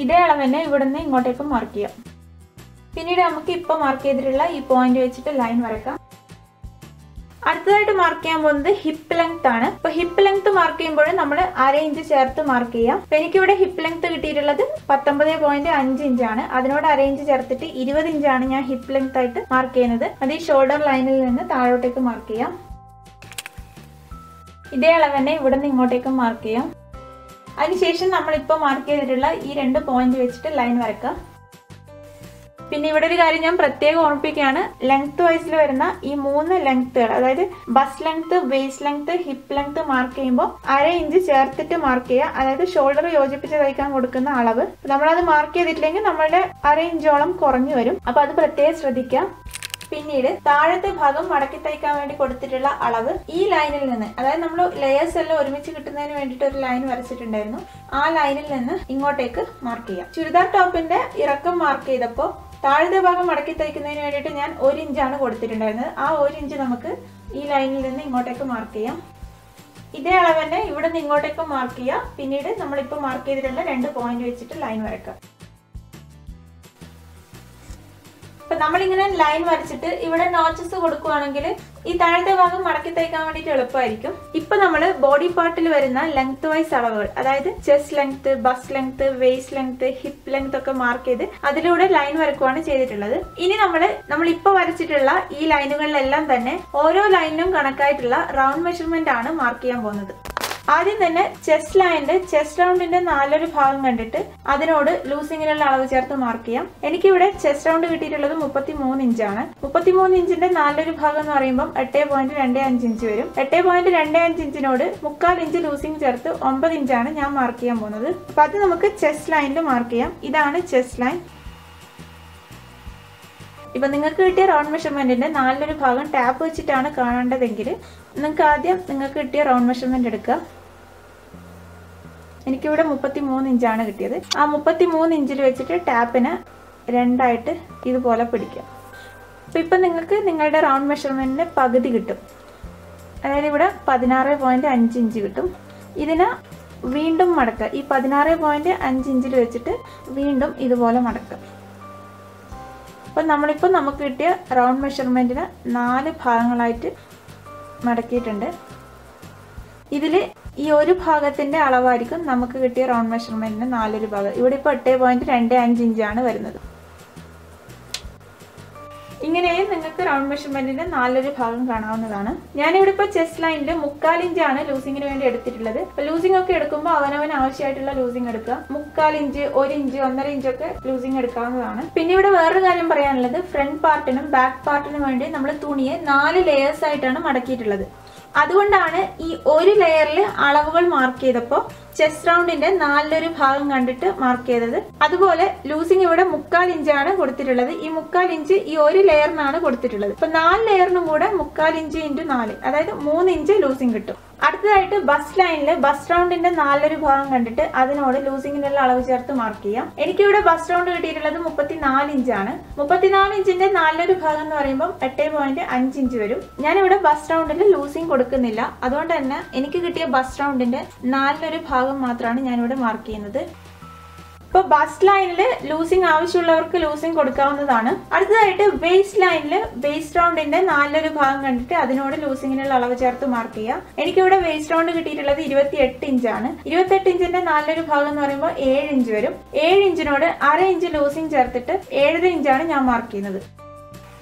ഇതേ അളവ് തന്നെ ഇവിടുന്ന് ഇങ്ങോട്ടേക്ക് മാർക്ക് ചെയ്യാം. പിന്നീട് നമുക്ക് ഇപ്പൊ മാർക്ക് ചെയ്തിട്ടുള്ള ഈ പോയിന്റ് വെച്ചിട്ട് ലൈൻ വരക്കാം. അടുത്തതായിട്ട് മാർക്ക് ചെയ്യാൻ പോകുന്നത് ഹിപ്പ് ലെങ്ത് ആണ്. അപ്പൊ ഹിപ്പ് ലെങ്ത് മാർക്ക് ചെയ്യുമ്പോൾ നമ്മൾ 1/2 ഇഞ്ച് ചേർത്ത് മാർക്ക് ചെയ്യാം. അപ്പൊ എനിക്കിവിടെ ഹിപ്പ് ലെങ്ത് കിട്ടിയിട്ടുള്ളത് 19.5 ഇഞ്ചാണ്. അതിനോട് 1/2 ഇഞ്ച് ചേർത്തിട്ട് 20 ഇഞ്ചാണ് ഞാൻ ഹിപ്പ് ലെങ്ത് ആയിട്ട് മാർക്ക് ചെയ്യുന്നത്. അത് ഈ ഷോൾഡർ ലൈനിൽ നിന്ന് താഴോട്ടേക്ക് മാർക്ക് ചെയ്യാം. ഇതേ അളവ് തന്നെ ഇവിടുന്ന് ഇങ്ങോട്ടേക്ക് മാർക്ക് ചെയ്യാം. അതിനുശേഷം നമ്മളിപ്പോൾ മാർക്ക് ചെയ്തിട്ടുള്ള ഈ 2 പോയിന്റ് വെച്ചിട്ട് ലൈൻ വരക്കാം. പിന്നെ ഇവിടെ ഒരു കാര്യം ഞാൻ പ്രത്യേകം ഓർമ്മിപ്പിക്കുകയാണ്. ലെങ്ത് വൈസിൽ വരുന്ന ഈ 3 ലെങ്ത്തുകൾ, അതായത് bus length, waist length, hip length mark ചെയ്യുമ്പോൾ 1/2 ഇഞ്ച് ചേർത്തിട്ട് മാർക്ക് ചെയ്യുക. അതായത് ഷോൾഡർ യോജിപ്പിച്ച് തയ്ക്കാൻ കൊടുക്കുന്ന അളവ് നമ്മളത് മാർക്ക് ചെയ്തിട്ടില്ലെങ്കിൽ നമ്മളുടെ 1/2 ഇഞ്ചോളം കുറഞ്ഞു വരും. അപ്പൊ അത് പ്രത്യേകം ശ്രദ്ധിക്കാം. പിന്നീട് താഴത്തെ ഭാഗം മടക്കി തയ്ക്കാൻ വേണ്ടി കൊടുത്തിട്ടുള്ള അളവ് ഈ ലൈനിൽ നിന്ന്, അതായത് നമ്മൾ ലെയേഴ്സ് എല്ലാം ഒരുമിച്ച് കിട്ടുന്നതിന് വേണ്ടിയിട്ട് ഒരു ലൈൻ വരച്ചിട്ടുണ്ടായിരുന്നു. ആ ലൈനിൽ നിന്ന് ഇങ്ങോട്ടേക്ക് മാർക്ക് ചെയ്യാം. ചുരിദാർ ടോപ്പിന്റെ ഇറക്കം മാർക്ക് ചെയ്തപ്പോൾ താഴത്തെ ഭാഗം മടക്കി തയ്ക്കുന്നതിന് വേണ്ടിയിട്ട് ഞാൻ 1 ഇഞ്ചാണ് കൊടുത്തിട്ടുണ്ടായിരുന്നത്. ആ 1 ഇഞ്ച് നമുക്ക് ഈ ലൈനിൽ നിന്ന് ഇങ്ങോട്ടേക്ക് മാർക്ക് ചെയ്യാം. ഇതേ അളവ് തന്നെ ഇവിടെ നിന്ന് ഇങ്ങോട്ടേക്ക് മാർക്ക് ചെയ്യാം. പിന്നീട് നമ്മളിപ്പോൾ മാർക്ക് ചെയ്തിട്ടുള്ള 2 പോയിന്റ് വെച്ചിട്ട് ലൈൻ വരക്കാം. അപ്പൊ നമ്മളിങ്ങനെ ലൈൻ വരച്ചിട്ട് ഇവിടെ നോച്ചസ് കൊടുക്കുവാണെങ്കിൽ ഈ താഴത്തെ ഭാഗം മടക്കി തയ്ക്കാൻ വേണ്ടിയിട്ട് എളുപ്പമായിരിക്കും. ഇപ്പൊ നമ്മൾ ബോഡി പാർട്ടിൽ വരുന്ന ലെങ്ത് വൈസ് അളവുകൾ, അതായത് chest length, bus length, waist length, hip length ഒക്കെ മാർക്ക് ചെയ്ത് അതിലൂടെ ലൈൻ വരക്കുവാണ് ചെയ്തിട്ടുള്ളത്. ഇനി നമ്മൾ ഇപ്പൊ വരച്ചിട്ടുള്ള ഈ ലൈനുകളിലെല്ലാം തന്നെ ഓരോ ലൈനിനും കണക്കായിട്ടുള്ള റൗണ്ട് മെഷർമെന്റ് ആണ് മാർക്ക് ചെയ്യാൻ പോകുന്നത്. ആദ്യം തന്നെ ചെസ്റ്റ് ലൈനിന്റെ ചെസ്റ്റ് റൗണ്ടിന്റെ 4/1 ഭാഗം കണ്ടിട്ട് അതിനോട് ലൂസിങ്ങിനുള്ള അളവ് ചേർത്ത് മാർക്ക് ചെയ്യാം. എനിക്കിവിടെ ചെസ്റ്റ് റൗണ്ട് കിട്ടിയിട്ടുള്ളത് 33 ഇഞ്ചാണ്. 33 ഇഞ്ചിന്റെ 4/1 ഭാഗം എന്ന് പറയുമ്പോൾ 8.25 ഇഞ്ച് വരും. 8.25 ഇഞ്ചിനോട് 3/4 ഇഞ്ച് ലൂസിങ് ചേർത്ത് 9 ഇഞ്ചാണ് ഞാൻ മാർക്ക് ചെയ്യാൻ പോകുന്നത്. അപ്പൊ അത് നമുക്ക് ചെസ്റ്റ് ലൈനിൽ മാർക്ക് ചെയ്യാം. ഇതാണ് ചെസ്റ്റ് ലൈൻ. ഇപ്പൊ നിങ്ങൾക്ക് കിട്ടിയ റൗണ്ട് മെഷർമെന്റിന്റെ 4/1 ഭാഗം ടാപ്പ് വെച്ചിട്ടാണ് കാണേണ്ടതെങ്കിൽ നിങ്ങൾക്ക് ആദ്യം നിങ്ങൾക്ക് കിട്ടിയ റൗണ്ട് മെഷർമെന്റ് എടുക്കുക. എനിക്കിവിടെ 33 ഇഞ്ചാണ് കിട്ടിയത്. ആ 33 ഇഞ്ചിൽ വെച്ചിട്ട് ടാപ്പിന് 2ആയിട്ട് ഇതുപോലെ പിടിക്കാം. അപ്പൊ ഇപ്പൊ നിങ്ങൾക്ക് നിങ്ങളുടെ റൗണ്ട് മെഷർമെന്റിന് പകുതി കിട്ടും. അതായത് ഇവിടെ 16.5 ഇഞ്ച് കിട്ടും. ഇതിന് വീണ്ടും മടക്കുക. ഈ 16.5 ഇഞ്ചിൽ വെച്ചിട്ട് വീണ്ടും ഇതുപോലെ മടക്കുക. അപ്പൊ നമ്മളിപ്പോൾ നമുക്ക് കിട്ടിയ റൗണ്ട് മെഷർമെന്റിന് 4 ഭാഗങ്ങളായിട്ട് മടക്കിയിട്ടുണ്ട്. ഇതില് ഈ ഒരു ഭാഗത്തിന്റെ അളവായിരിക്കും നമുക്ക് കിട്ടിയ റൗണ്ട് മെഷർമെന്റിന് 4/1 ഭാഗം. ഇവിടെ ഇപ്പോൾ 8.25 ഇഞ്ചാണ് വരുന്നത്. ഇങ്ങനെയും നിങ്ങൾക്ക് റൗണ്ട് മെഷർമെന്റിന്റെ 4/1 ഭാഗം കാണാവുന്നതാണ്. ഞാനിവിടെ ഇപ്പോൾ ചെസ്റ്റ് ലൈനിൽ 3/4 ഇഞ്ചാണ് ലൂസിങ്ങിന് വേണ്ടി എടുത്തിട്ടുള്ളത്. അപ്പൊ ലൂസിംഗ് ഒക്കെ എടുക്കുമ്പോൾ അവനവന് ആവശ്യമായിട്ടുള്ള ലൂസിംഗ് എടുക്കുക. 3/4 ഇഞ്ച്, 1 ഇഞ്ച്, 1.5 ഇഞ്ചൊക്കെ ലൂസിംഗ് എടുക്കാവുന്നതാണ്. പിന്നെ ഇവിടെ വേറൊരു കാര്യം പറയാനുള്ളത്, ഫ്രണ്ട് പാർട്ടിനും ബാക്ക് പാർട്ടിനും വേണ്ടി നമ്മൾ തുണിയെ 4 ലെയേഴ്സ് ആയിട്ടാണ് മടക്കിയിട്ടുള്ളത്. അതുകൊണ്ടാണ് ഈ ഒരു ലെയറിൽ അളവുകൾ മാർക്ക് ചെയ്തപ്പോൾ ചെസ്റ്റ് റൗണ്ടിന്റെ 4/1 ഭാഗം കണ്ടിട്ട് മാർക്ക് ചെയ്തത്. അതുപോലെ ലൂസിങ് ഇവിടെ 3/4 ഇഞ്ചാണ് കൊടുത്തിട്ടുള്ളത്. ഈ 3/4 ഇഞ്ച് ഈ ഒരു ലെയറിനാണ് കൊടുത്തിട്ടുള്ളത്. അപ്പൊ 4 ലെയറിനും കൂടെ 3/4 ഇഞ്ച് × 4, അതായത് 3 ഇഞ്ച് ലൂസിങ് കിട്ടും. അടുത്തതായിട്ട് ബസ് ലൈനിൽ ബസ് റൗണ്ടിന്റെ 4/1 ഭാഗം കണ്ടിട്ട് അതിനോട് ലൂസിങ്ങിനുള്ള അളവ് ചേർത്ത് മാർക്ക് ചെയ്യാം. എനിക്കിവിടെ ബസ് റൗണ്ട് കിട്ടിയിട്ടുള്ളത് 34 ഇഞ്ചാണ്. 34 ഇഞ്ചിന്റെ 4/1 ഭാഗം എന്ന് പറയുമ്പോൾ 8.5 ഇഞ്ച് വരും. ഞാനിവിടെ ബസ് റൗണ്ടിൽ ലൂസിങ് കൊടുക്കുന്നില്ല. അതുകൊണ്ട് തന്നെ എനിക്ക് കിട്ടിയ ബസ് റൗണ്ടിന്റെ 4/1 ഭാഗം മാത്രമാണ് ഞാനിവിടെ മാർക്ക് ചെയ്യുന്നത്. ഇപ്പോൾ ബസ് ലൈനിൽ ലൂസിങ് ആവശ്യമുള്ളവർക്ക് ലൂസിങ് കൊടുക്കാവുന്നതാണ്. അടുത്തതായിട്ട് വേസ്റ്റ് ലൈനിൽ വേസ്റ്റ് റൗണ്ടിന്റെ 4/1 ഭാഗം കണ്ടിട്ട് അതിനോട് ലൂസിങ്ങിനുള്ള അളവ് ചേർത്ത് മാർക്ക് ചെയ്യാം. എനിക്കിവിടെ വേസ്റ്റ് റൗണ്ട് കിട്ടിയിട്ടുള്ളത് 28 ഇഞ്ചാണ്. 28 ഇഞ്ചിന്റെ 4/1 ഭാഗം എന്ന് പറയുമ്പോൾ 7 ഇഞ്ച് വരും. 7 ഇഞ്ചിനോട് 1/2 ഇഞ്ച് ലൂസിങ് ചേർത്തിട്ട് 7.5 ഇഞ്ചാണ് ഞാൻ മാർക്ക് ചെയ്യുന്നത്.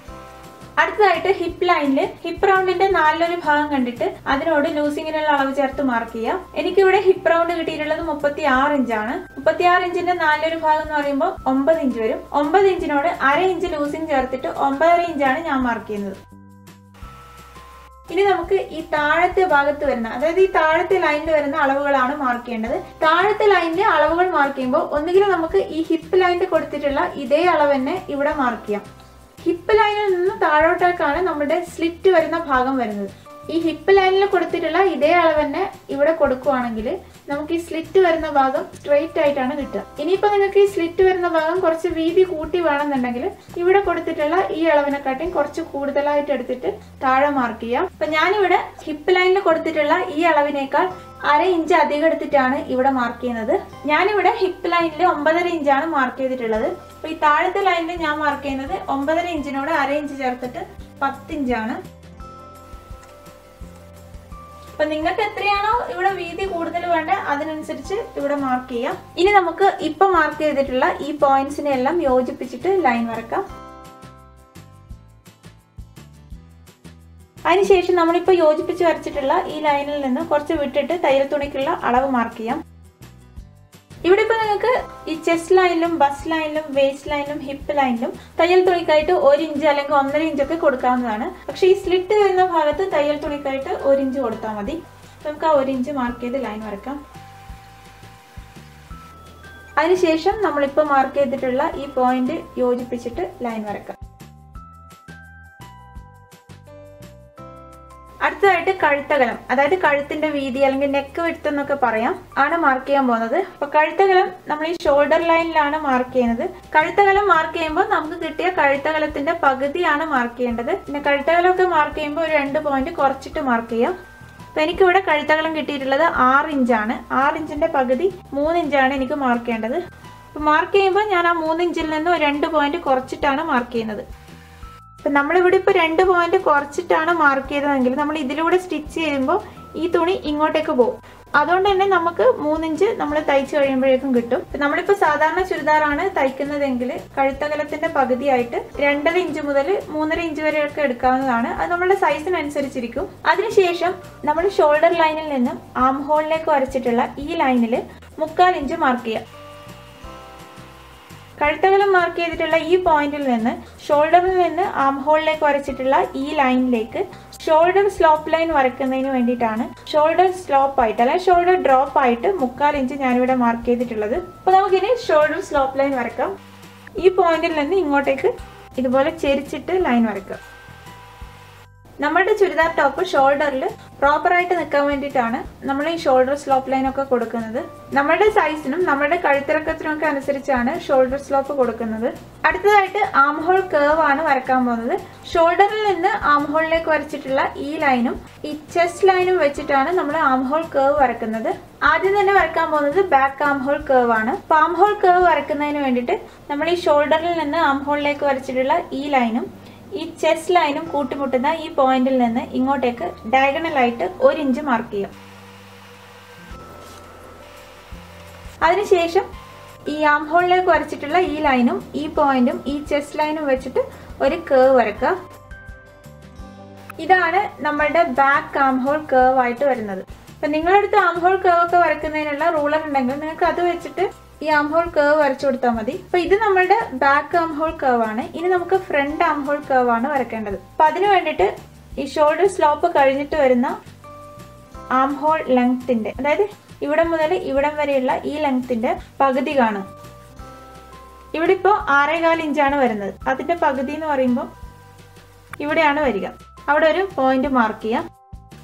അടുത്തതായിട്ട് ഹിപ്പ് ലൈനിൽ ഹിപ്പ് റൗണ്ടിന്റെ 4/1 ഭാഗം കണ്ടിട്ട് അതിനോട് ലൂസിങ്ങിനുള്ള അളവ് ചേർത്ത് മാർക്ക് ചെയ്യാം. എനിക്കിവിടെ ഹിപ്പ് റൗണ്ട് കിട്ടിയിട്ടുള്ളത് 36 ഇഞ്ചാണ്. 36 ഇഞ്ചിന്റെ 4/1 ഭാഗം എന്ന് പറയുമ്പോൾ 9 ഇഞ്ച് വരും. 9 ഇഞ്ചിനോട് 1/2 ഇഞ്ച് ലൂസിങ് ചേർത്തിട്ട് 9.5 ഇഞ്ചാണ് ഞാൻ മാർക്ക് ചെയ്യുന്നത്. ഇനി നമുക്ക് ഈ താഴത്തെ ഭാഗത്ത് വരുന്ന, അതായത് ഈ താഴത്തെ ലൈനിൽ വരുന്ന അളവുകളാണ് മാർക്ക് ചെയ്യേണ്ടത്. താഴത്തെ ലൈനിന്റെ അളവുകൾ മാർക്ക് ചെയ്യുമ്പോൾ ഒന്നുകിൽ നമുക്ക് ഈ ഹിപ്പ് ലൈനിൽ കൊടുത്തിട്ടുള്ള ഇതേ അളവ് തന്നെ ഇവിടെ മാർക്ക് ചെയ്യാം. ഹിപ്പ് ലൈനിൽ നിന്ന് താഴോട്ടേക്കാണ് നമ്മുടെ സ്ലിറ്റ് വരുന്ന ഭാഗം വരുന്നത്. ഈ ഹിപ്പ് ലൈനിൽ കൊടുത്തിട്ടുള്ള ഇതേ അളവ് തന്നെ ഇവിടെ കൊടുക്കുവാണെങ്കിൽ നമുക്ക് ഈ സ്ലിറ്റ് വരുന്ന ഭാഗം സ്ട്രെയിറ്റ് ആയിട്ടാണ് കിട്ടുക. ഇനിയിപ്പോൾ നിങ്ങൾക്ക് ഈ സ്ലിറ്റ് വരുന്ന ഭാഗം കുറച്ച് വീതി കൂട്ടി വേണമെന്നുണ്ടെങ്കിൽ ഇവിടെ കൊടുത്തിട്ടുള്ള ഈ അളവിനെക്കാട്ടിയും കുറച്ച് കൂടുതലായിട്ട് എടുത്തിട്ട് താഴെ മാർക്ക് ചെയ്യാം. അപ്പൊ ഞാനിവിടെ ഹിപ്പ് ലൈനിൽ കൊടുത്തിട്ടുള്ള ഈ അളവിനേക്കാൾ 1/2 ഇഞ്ച് അധികം എടുത്തിട്ടാണ് ഇവിടെ മാർക്ക് ചെയ്യുന്നത്. ഞാനിവിടെ ഹിപ്പ് ലൈനിൽ 9.5 ഇഞ്ചാണ് മാർക്ക് ചെയ്തിട്ടുള്ളത്. അപ്പൊ ഈ താഴത്തെ ലൈനിൽ ഞാൻ മാർക്ക് ചെയ്യുന്നത് 9.5 ഇഞ്ചിനോട് 1/2 ഇഞ്ച് ചേർത്തിട്ട് 10 ഇഞ്ചാണ്. അപ്പൊ നിങ്ങൾക്ക് എത്രയാണോ ഇവിടെ വീതി കൂടുതൽ വേണ്ട അതിനനുസരിച്ച് ഇവിടെ മാർക്ക് ചെയ്യാം. ഇനി നമുക്ക് ഇപ്പൊ മാർക്ക് ചെയ്തിട്ടുള്ള ഈ പോയിന്റ്സിനെ എല്ലാം യോജിപ്പിച്ചിട്ട് ലൈൻ വരക്കാം. അതിനുശേഷം നമ്മളിപ്പോ യോജിപ്പിച്ച് വരച്ചിട്ടുള്ള ഈ ലൈനിൽ നിന്ന് കുറച്ച് വിട്ടിട്ട് തയ്യൽ തുണിക്കുള്ള അളവ് മാർക്ക് ചെയ്യാം. ഇവിടെ ഇപ്പൊ നിങ്ങൾക്ക് ഈ ചെസ്റ്റ് ലൈനിലും ബസ് ലൈനിലും വേസ്റ്റ് ലൈനിലും ഹിപ്പ് ലൈനിലും തയ്യൽ തുണിക്കായിട്ട് 1 ഇഞ്ച് അല്ലെങ്കിൽ 1.5 ഇഞ്ചൊക്കെ കൊടുക്കാവുന്നതാണ്. പക്ഷെ ഈ സ്ലിറ്റ് വരുന്ന ഭാഗത്ത് തയ്യൽ തുണിക്കായിട്ട് 1 ഇഞ്ച് കൊടുത്താൽ മതി. നമുക്ക് ആ 1 ഇഞ്ച് മാർക്ക് ചെയ്ത് ലൈൻ വരക്കാം. അതിനുശേഷം നമ്മളിപ്പോ മാർക്ക് ചെയ്തിട്ടുള്ള ഈ പോയിന്റ് യോജിപ്പിച്ചിട്ട് ലൈൻ വരക്കാം. അടുത്തതായിട്ട് കഴുത്തകലം, അതായത് കഴുത്തിന്റെ വീതി അല്ലെങ്കിൽ നെക്ക് വിഡ്ത്ത് എന്നൊക്കെ പറയാം, ആണ് മാർക്ക് ചെയ്യാൻ പോകുന്നത്. അപ്പൊ കഴുത്തകലം നമ്മൾ ഈ ഷോൾഡർ ലൈനിലാണ് മാർക്ക് ചെയ്യുന്നത്. കഴുത്തകലം മാർക്ക് ചെയ്യുമ്പോൾ നമുക്ക് കിട്ടിയ കഴുത്തകലത്തിന്റെ പകുതിയാണ് മാർക്ക് ചെയ്യേണ്ടത്. പിന്നെ കഴുത്തകലമൊക്കെ മാർക്ക് ചെയ്യുമ്പോൾ ഒരു 2 പോയിന്റ് കുറച്ചിട്ട് മാർക്ക് ചെയ്യാം. അപ്പൊ എനിക്കിവിടെ കഴുത്തകലം കിട്ടിയിട്ടുള്ളത് 6 ഇഞ്ചാണ്. 6 ഇഞ്ചിന്റെ പകുതി 3 ഇഞ്ചാണ് എനിക്ക് മാർക്ക് ചെയ്യേണ്ടത്. അപ്പൊ മാർക്ക് ചെയ്യുമ്പോൾ ഞാൻ ആ 3 ഇഞ്ചിൽ നിന്ന് ഒരു 2 പോയിന്റ് കുറച്ചിട്ടാണ് മാർക്ക് ചെയ്യുന്നത്. അപ്പൊ നമ്മളിവിടെ ഇപ്പൊ 2 പോയിന്റ് കുറച്ചിട്ടാണ് മാർക്ക് ചെയ്തതെങ്കിൽ നമ്മൾ ഇതിലൂടെ സ്റ്റിച്ച് ചെയ്യുമ്പോൾ ഈ തുണി ഇങ്ങോട്ടേക്ക് പോകും. അതുകൊണ്ട് തന്നെ നമുക്ക് 3 ഇഞ്ച് നമ്മൾ തയ്ച്ചു കഴിയുമ്പോഴേക്കും കിട്ടും. നമ്മളിപ്പോ സാധാരണ ചുരിദാറാണ് തയ്ക്കുന്നതെങ്കിൽ കഴുത്തകലത്തിന്റെ പകുതിയായിട്ട് 2.5 ഇഞ്ച് മുതൽ 3.5 ഇഞ്ച് വരെയൊക്കെ എടുക്കാവുന്നതാണ്. അത് നമ്മുടെ സൈസിനനുസരിച്ചിരിക്കും. അതിനുശേഷം നമ്മൾ ഷോൾഡർ ലൈനിൽ നിന്നും ആം ഹോളിലേക്ക് വരച്ചിട്ടുള്ള ഈ ലൈനിൽ 1/4 ഇഞ്ച് മാർക്ക് ചെയ്യാം. കഴുത്തകലം മാർക്ക് ചെയ്തിട്ടുള്ള ഈ പോയിന്റിൽ നിന്ന് ഷോൾഡറിൽ നിന്ന് ആം ഹോളിലേക്ക് വരച്ചിട്ടുള്ള ഈ ലൈനിലേക്ക് ഷോൾഡർ സ്ലോപ്പ് ലൈൻ വരയ്ക്കുന്നതിന് വേണ്ടിയിട്ടാണ് ഷോൾഡർ സ്ലോപ്പ് ആയിട്ട് അല്ലെങ്കിൽ ഷോൾഡർ ഡ്രോപ്പ് ആയിട്ട് 1/4 ഇഞ്ച് ഞാനിവിടെ മാർക്ക് ചെയ്തിട്ടുള്ളത്. അപ്പൊ നമുക്കിനി ഷോൾഡർ സ്ലോപ്പ് ലൈൻ വരക്കാം. ഈ പോയിന്റിൽ നിന്ന് ഇങ്ങോട്ടേക്ക് ഇതുപോലെ ചെരിച്ചിട്ട് ലൈൻ വരക്കാം. നമ്മുടെ ചുരിദാർ ടോപ്പ് ഷോൾഡറിൽ പ്രോപ്പറായിട്ട് നിൽക്കാൻ വേണ്ടിയിട്ടാണ് നമ്മൾ ഈ ഷോൾഡർ സ്ലോപ്പ് ലൈൻ ഒക്കെ കൊടുക്കുന്നത്. നമ്മുടെ സൈസിനും നമ്മുടെ കഴുത്തിറക്കത്തിനും ഒക്കെ അനുസരിച്ചാണ് ഷോൾഡർ സ്ലോപ്പ് കൊടുക്കുന്നത്. അടുത്തതായിട്ട് ആം ഹോൾ കേർവ് ആണ് വരക്കാൻ പോകുന്നത്. ഷോൾഡറിൽ നിന്ന് ആം ഹോളിലേക്ക് വരച്ചിട്ടുള്ള ഈ ലൈനും ഈ ചെസ്റ്റ് ലൈനും വെച്ചിട്ടാണ് നമ്മൾ ആം ഹോൾ കേർവ് വരക്കുന്നത്. ആദ്യം തന്നെ വരക്കാൻ പോകുന്നത് ബാക്ക് ആം ഹോൾ കേർവ് ആണ്. അപ്പൊ ആം ഹോൾ കേർവ് വരക്കുന്നതിന് വേണ്ടിയിട്ട് നമ്മൾ ഈ ഷോൾഡറിൽ നിന്ന് ആം ഹോളിലേക്ക് വരച്ചിട്ടുള്ള ഈ ലൈനും ഈ ചെസ്റ്റ് ലൈനും കൂട്ടിമുട്ടുന്ന ഈ പോയിന്റിൽ നിന്ന് ഇങ്ങോട്ടേക്ക് ഡയഗണൽ ആയിട്ട് 1 ഇഞ്ച് മാർക്ക് ചെയ്യാം. അതിനുശേഷം ഈ ആം ഹോളിലേക്ക് വരച്ചിട്ടുള്ള ഈ ലൈനും ഈ പോയിന്റും ഈ ചെസ്റ്റ് ലൈനും വെച്ചിട്ട് ഒരു കേർവ് വരക്കുക. ഇതാണ് നമ്മളുടെ ബാക്ക് ആം ഹോൾ കേർവ് ആയിട്ട് വരുന്നത്. അപ്പൊ നിങ്ങളുടെ അടുത്ത് ആം ഹോൾ കേർവ് ഒക്കെ വരക്കുന്നതിനുള്ള റൂളർ ഉണ്ടെങ്കിൽ നിങ്ങൾക്ക് അത് വെച്ചിട്ട് ഈ ആം ഹോൾ കേർവ് വരച്ചു കൊടുത്താൽ മതി. അപ്പൊ ഇത് നമ്മുടെ ബാക്ക് ആം ഹോൾ കേർവ് ആണ്. ഇനി നമുക്ക് ഫ്രണ്ട് ആം ഹോൾ കേർവ് ആണ് വരക്കേണ്ടത്. അപ്പൊ അതിനു വേണ്ടിയിട്ട് ഈ ഷോൾഡർ സ്ലോപ്പ് കഴിഞ്ഞിട്ട് വരുന്ന ആം ഹോൾ ലെങ്ത്തിന്റെ, അതായത് ഇവിടം മുതൽ ഇവിടം വരെയുള്ള ഈ ലെങ്ത്തിന്റെ പകുതി കാണും. ഇവിടെ ഇപ്പോ 6.25 ഇഞ്ചാണ് വരുന്നത്. അതിന്റെ പകുതി എന്ന് പറയുമ്പോൾ ഇവിടെയാണ് വരിക. അവിടെ ഒരു പോയിന്റ് മാർക്ക് ചെയ്യാം.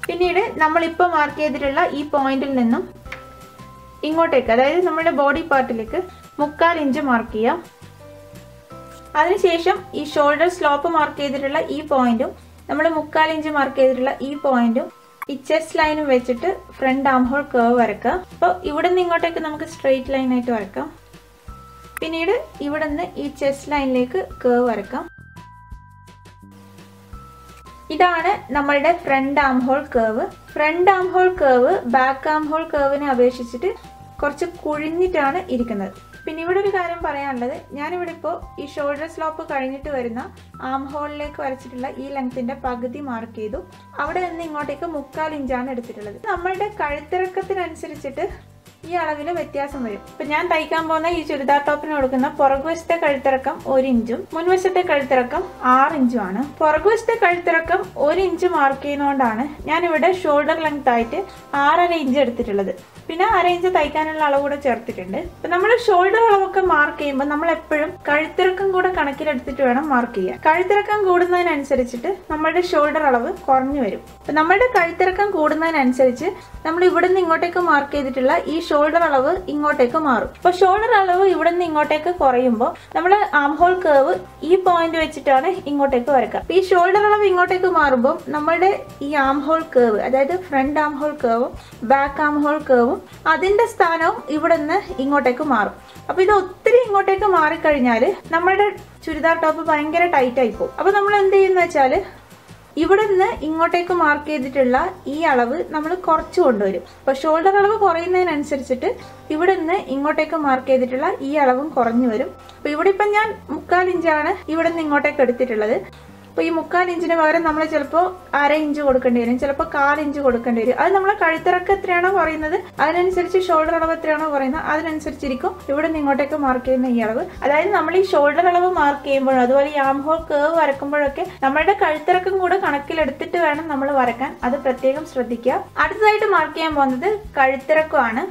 പിന്നീട് നമ്മളിപ്പോൾ മാർക്ക് ചെയ്തിട്ടുള്ള ഈ പോയിന്റിൽ നിന്നും ഇങ്ങോട്ടേക്ക്, അതായത് നമ്മുടെ ബോഡി പാർട്ടിലേക്ക് 1/4 ഇഞ്ച് മാർക്ക് ചെയ്യാം. അതിനുശേഷം ഈ ഷോൾഡർ സ്ലോപ്പ് മാർക്ക് ചെയ്തിട്ടുള്ള ഈ പോയിന്റും നമ്മൾ 1/4 ഇഞ്ച് മാർക്ക് ചെയ്തിട്ടുള്ള ഈ പോയിന്റും ഈ ചെസ്റ്റ് ലൈനും വെച്ചിട്ട് ഫ്രണ്ട് ആം ഹോൾ കേർവ് വരക്കാം. അപ്പോൾ ഇവിടെ നിന്ന് ഇങ്ങോട്ടേക്ക് നമുക്ക് സ്ട്രെയിറ്റ് ലൈൻ ആയിട്ട് വരക്കാം. പിന്നീട് ഇവിടെ നിന്ന് ഈ ചെസ്റ്റ് ലൈനിലേക്ക് കേർവ് വരക്കാം. ഇതാണ് നമ്മളുടെ front armhole curve. Front armhole curve back armhole കേർവിനെ അപേക്ഷിച്ചിട്ട് കുറച്ച് കുഴിഞ്ഞിട്ടാണ് ഇരിക്കുന്നത്. പിന്നെ ഇവിടെ ഒരു കാര്യം പറയാനുള്ളത്, ഞാനിവിടെ ഇപ്പോൾ ഈ ഷോൾഡർ സ്ലോപ്പ് കഴിഞ്ഞിട്ട് വരുന്ന ആം ഹോളിലേക്ക് വരച്ചിട്ടുള്ള ഈ ലെങ്ത്തിന്റെ പകുതി മാർക്ക് ചെയ്തു. അവിടെ നിന്ന് ഇങ്ങോട്ടേക്ക് 1/4 ഇഞ്ചാണ് എടുത്തിട്ടുള്ളത്. നമ്മളുടെ കഴുത്തിറക്കത്തിനനുസരിച്ചിട്ട് ഈ അളവിൽ വ്യത്യാസം വരും. ഇപ്പൊ ഞാൻ തയ്ക്കാൻ പോകുന്ന ഈ ചുരിദാർ ടോപ്പിന് കൊടുക്കുന്ന പുറകുവശത്തെ കഴുത്തിറക്കം 1 ഇഞ്ചും മുൻവശത്തെ കഴുത്തിറക്കം 6 ഇഞ്ചും ആണ്. പുറകുവശത്തെ കഴുത്തിറക്കം 1 ഇഞ്ച് മാർക്ക് ചെയ്യുന്നതുകൊണ്ടാണ് ഞാനിവിടെ ഷോൾഡർ ലെങ്ത് ആയിട്ട് 6.5 ഇഞ്ച് എടുത്തിട്ടുള്ളത്. പിന്നെ 1/2 ഇഞ്ച് തയ്ക്കാനുള്ള അളവ് കൂടെ ചേർത്തിട്ടുണ്ട്. ഇപ്പൊ നമ്മൾ ഷോൾഡർ അളവൊക്കെ മാർക്ക് ചെയ്യുമ്പോൾ നമ്മൾ എപ്പോഴും കഴുത്തിറക്കം കൂടെ കണക്കിലെടുത്തിട്ട് വേണം മാർക്ക് ചെയ്യാൻ. കഴുത്തിറക്കം കൂടുന്നതിനനുസരിച്ചിട്ട് നമ്മളുടെ ഷോൾഡർ അളവ് കുറഞ്ഞു വരും. അപ്പൊ നമ്മളുടെ കഴുത്തിറക്കം കൂടുന്നതിനനുസരിച്ച് നമ്മൾ ഇവിടെ നിന്ന് ഇങ്ങോട്ടേക്ക് മാർക്ക് ചെയ്തിട്ടുള്ള ഈ ഷോൾഡർ അളവ് ഇങ്ങോട്ടേക്ക് മാറും. അപ്പൊ ഷോൾഡർ അളവ് ഇവിടെ നിന്ന് ഇങ്ങോട്ടേക്ക് കുറയുമ്പോൾ നമ്മൾ ആം ഹോൾ കേവ് ഈ പോയിന്റ് വെച്ചിട്ടാണ് ഇങ്ങോട്ടേക്ക് വരക്കുക. ഈ ഷോൾഡർ അളവ് ഇങ്ങോട്ടേക്ക് മാറുമ്പോൾ നമ്മളുടെ ഈ ആം ഹോൾ കേവ്, അതായത് ഫ്രണ്ട് ആം ഹോൾ കേവും ബാക്ക് ആം ഹോൾ കേവും അതിന്റെ സ്ഥാനവും ഇവിടെ നിന്ന് ഇങ്ങോട്ടേക്ക് മാറും. അപ്പൊ ഇത് ഒത്തിരി ഇങ്ങോട്ടേക്ക് മാറിക്കഴിഞ്ഞാൽ നമ്മുടെ ചുരിദാർ ടോപ്പ് ഭയങ്കര ടൈറ്റ് ആയി പോകും. അപ്പൊ നമ്മൾ എന്ത് ചെയ്യുന്ന വെച്ചാൽ ഇവിടെ നിന്ന് ഇങ്ങോട്ടേക്ക് മാർക്ക് ചെയ്തിട്ടുള്ള ഈ അളവ് നമ്മൾ കുറച്ച് കൊണ്ടുവരും. അപ്പൊ ഷോൾഡർ അളവ് കുറയുന്നതിനനുസരിച്ചിട്ട് ഇവിടെ നിന്ന് ഇങ്ങോട്ടേക്ക് മാർക്ക് ചെയ്തിട്ടുള്ള ഈ അളവും കുറഞ്ഞു വരും. അപ്പൊ ഇവിടെ ഇപ്പം ഞാൻ 1/4 ഇഞ്ചാണ് ഇവിടെ നിന്ന് ഇങ്ങോട്ടേക്ക് എടുത്തിട്ടുള്ളത്. അപ്പോൾ ഈ 1/4 ഇഞ്ചിന് പകരം നമ്മൾ ചിലപ്പോൾ 1/2 ഇഞ്ച് കൊടുക്കേണ്ടി വരും, ചിലപ്പോൾ 1/4 ഇഞ്ച് കൊടുക്കേണ്ടി വരും. അത് നമ്മൾ കഴുത്തിറക്കം എത്രയാണോ പറയുന്നത് അതിനനുസരിച്ച് ഷോൾഡർ അളവ് എത്രയാണോ പറയുന്നത് അതിനനുസരിച്ചിരിക്കും ഇവിടെ നിന്ന് ഇങ്ങോട്ടേക്ക് മാർക്ക് ചെയ്യുന്ന ഈ അളവ്. അതായത് നമ്മൾ ഈ ഷോൾഡർ അളവ് മാർക്ക് ചെയ്യുമ്പോഴും അതുപോലെ ഈ ആം ഹോൾ കേവ് വരക്കുമ്പോഴൊക്കെ നമ്മളുടെ കഴുത്തിറക്കം കൂടെ കണക്കിലെടുത്തിട്ട് വേണം നമ്മൾ വരക്കാൻ. അത് പ്രത്യേകം ശ്രദ്ധിക്കുക. അടുത്തതായിട്ട് മാർക്ക് ചെയ്യാൻ പോകുന്നത് കഴുത്തിറക്കമാണ്.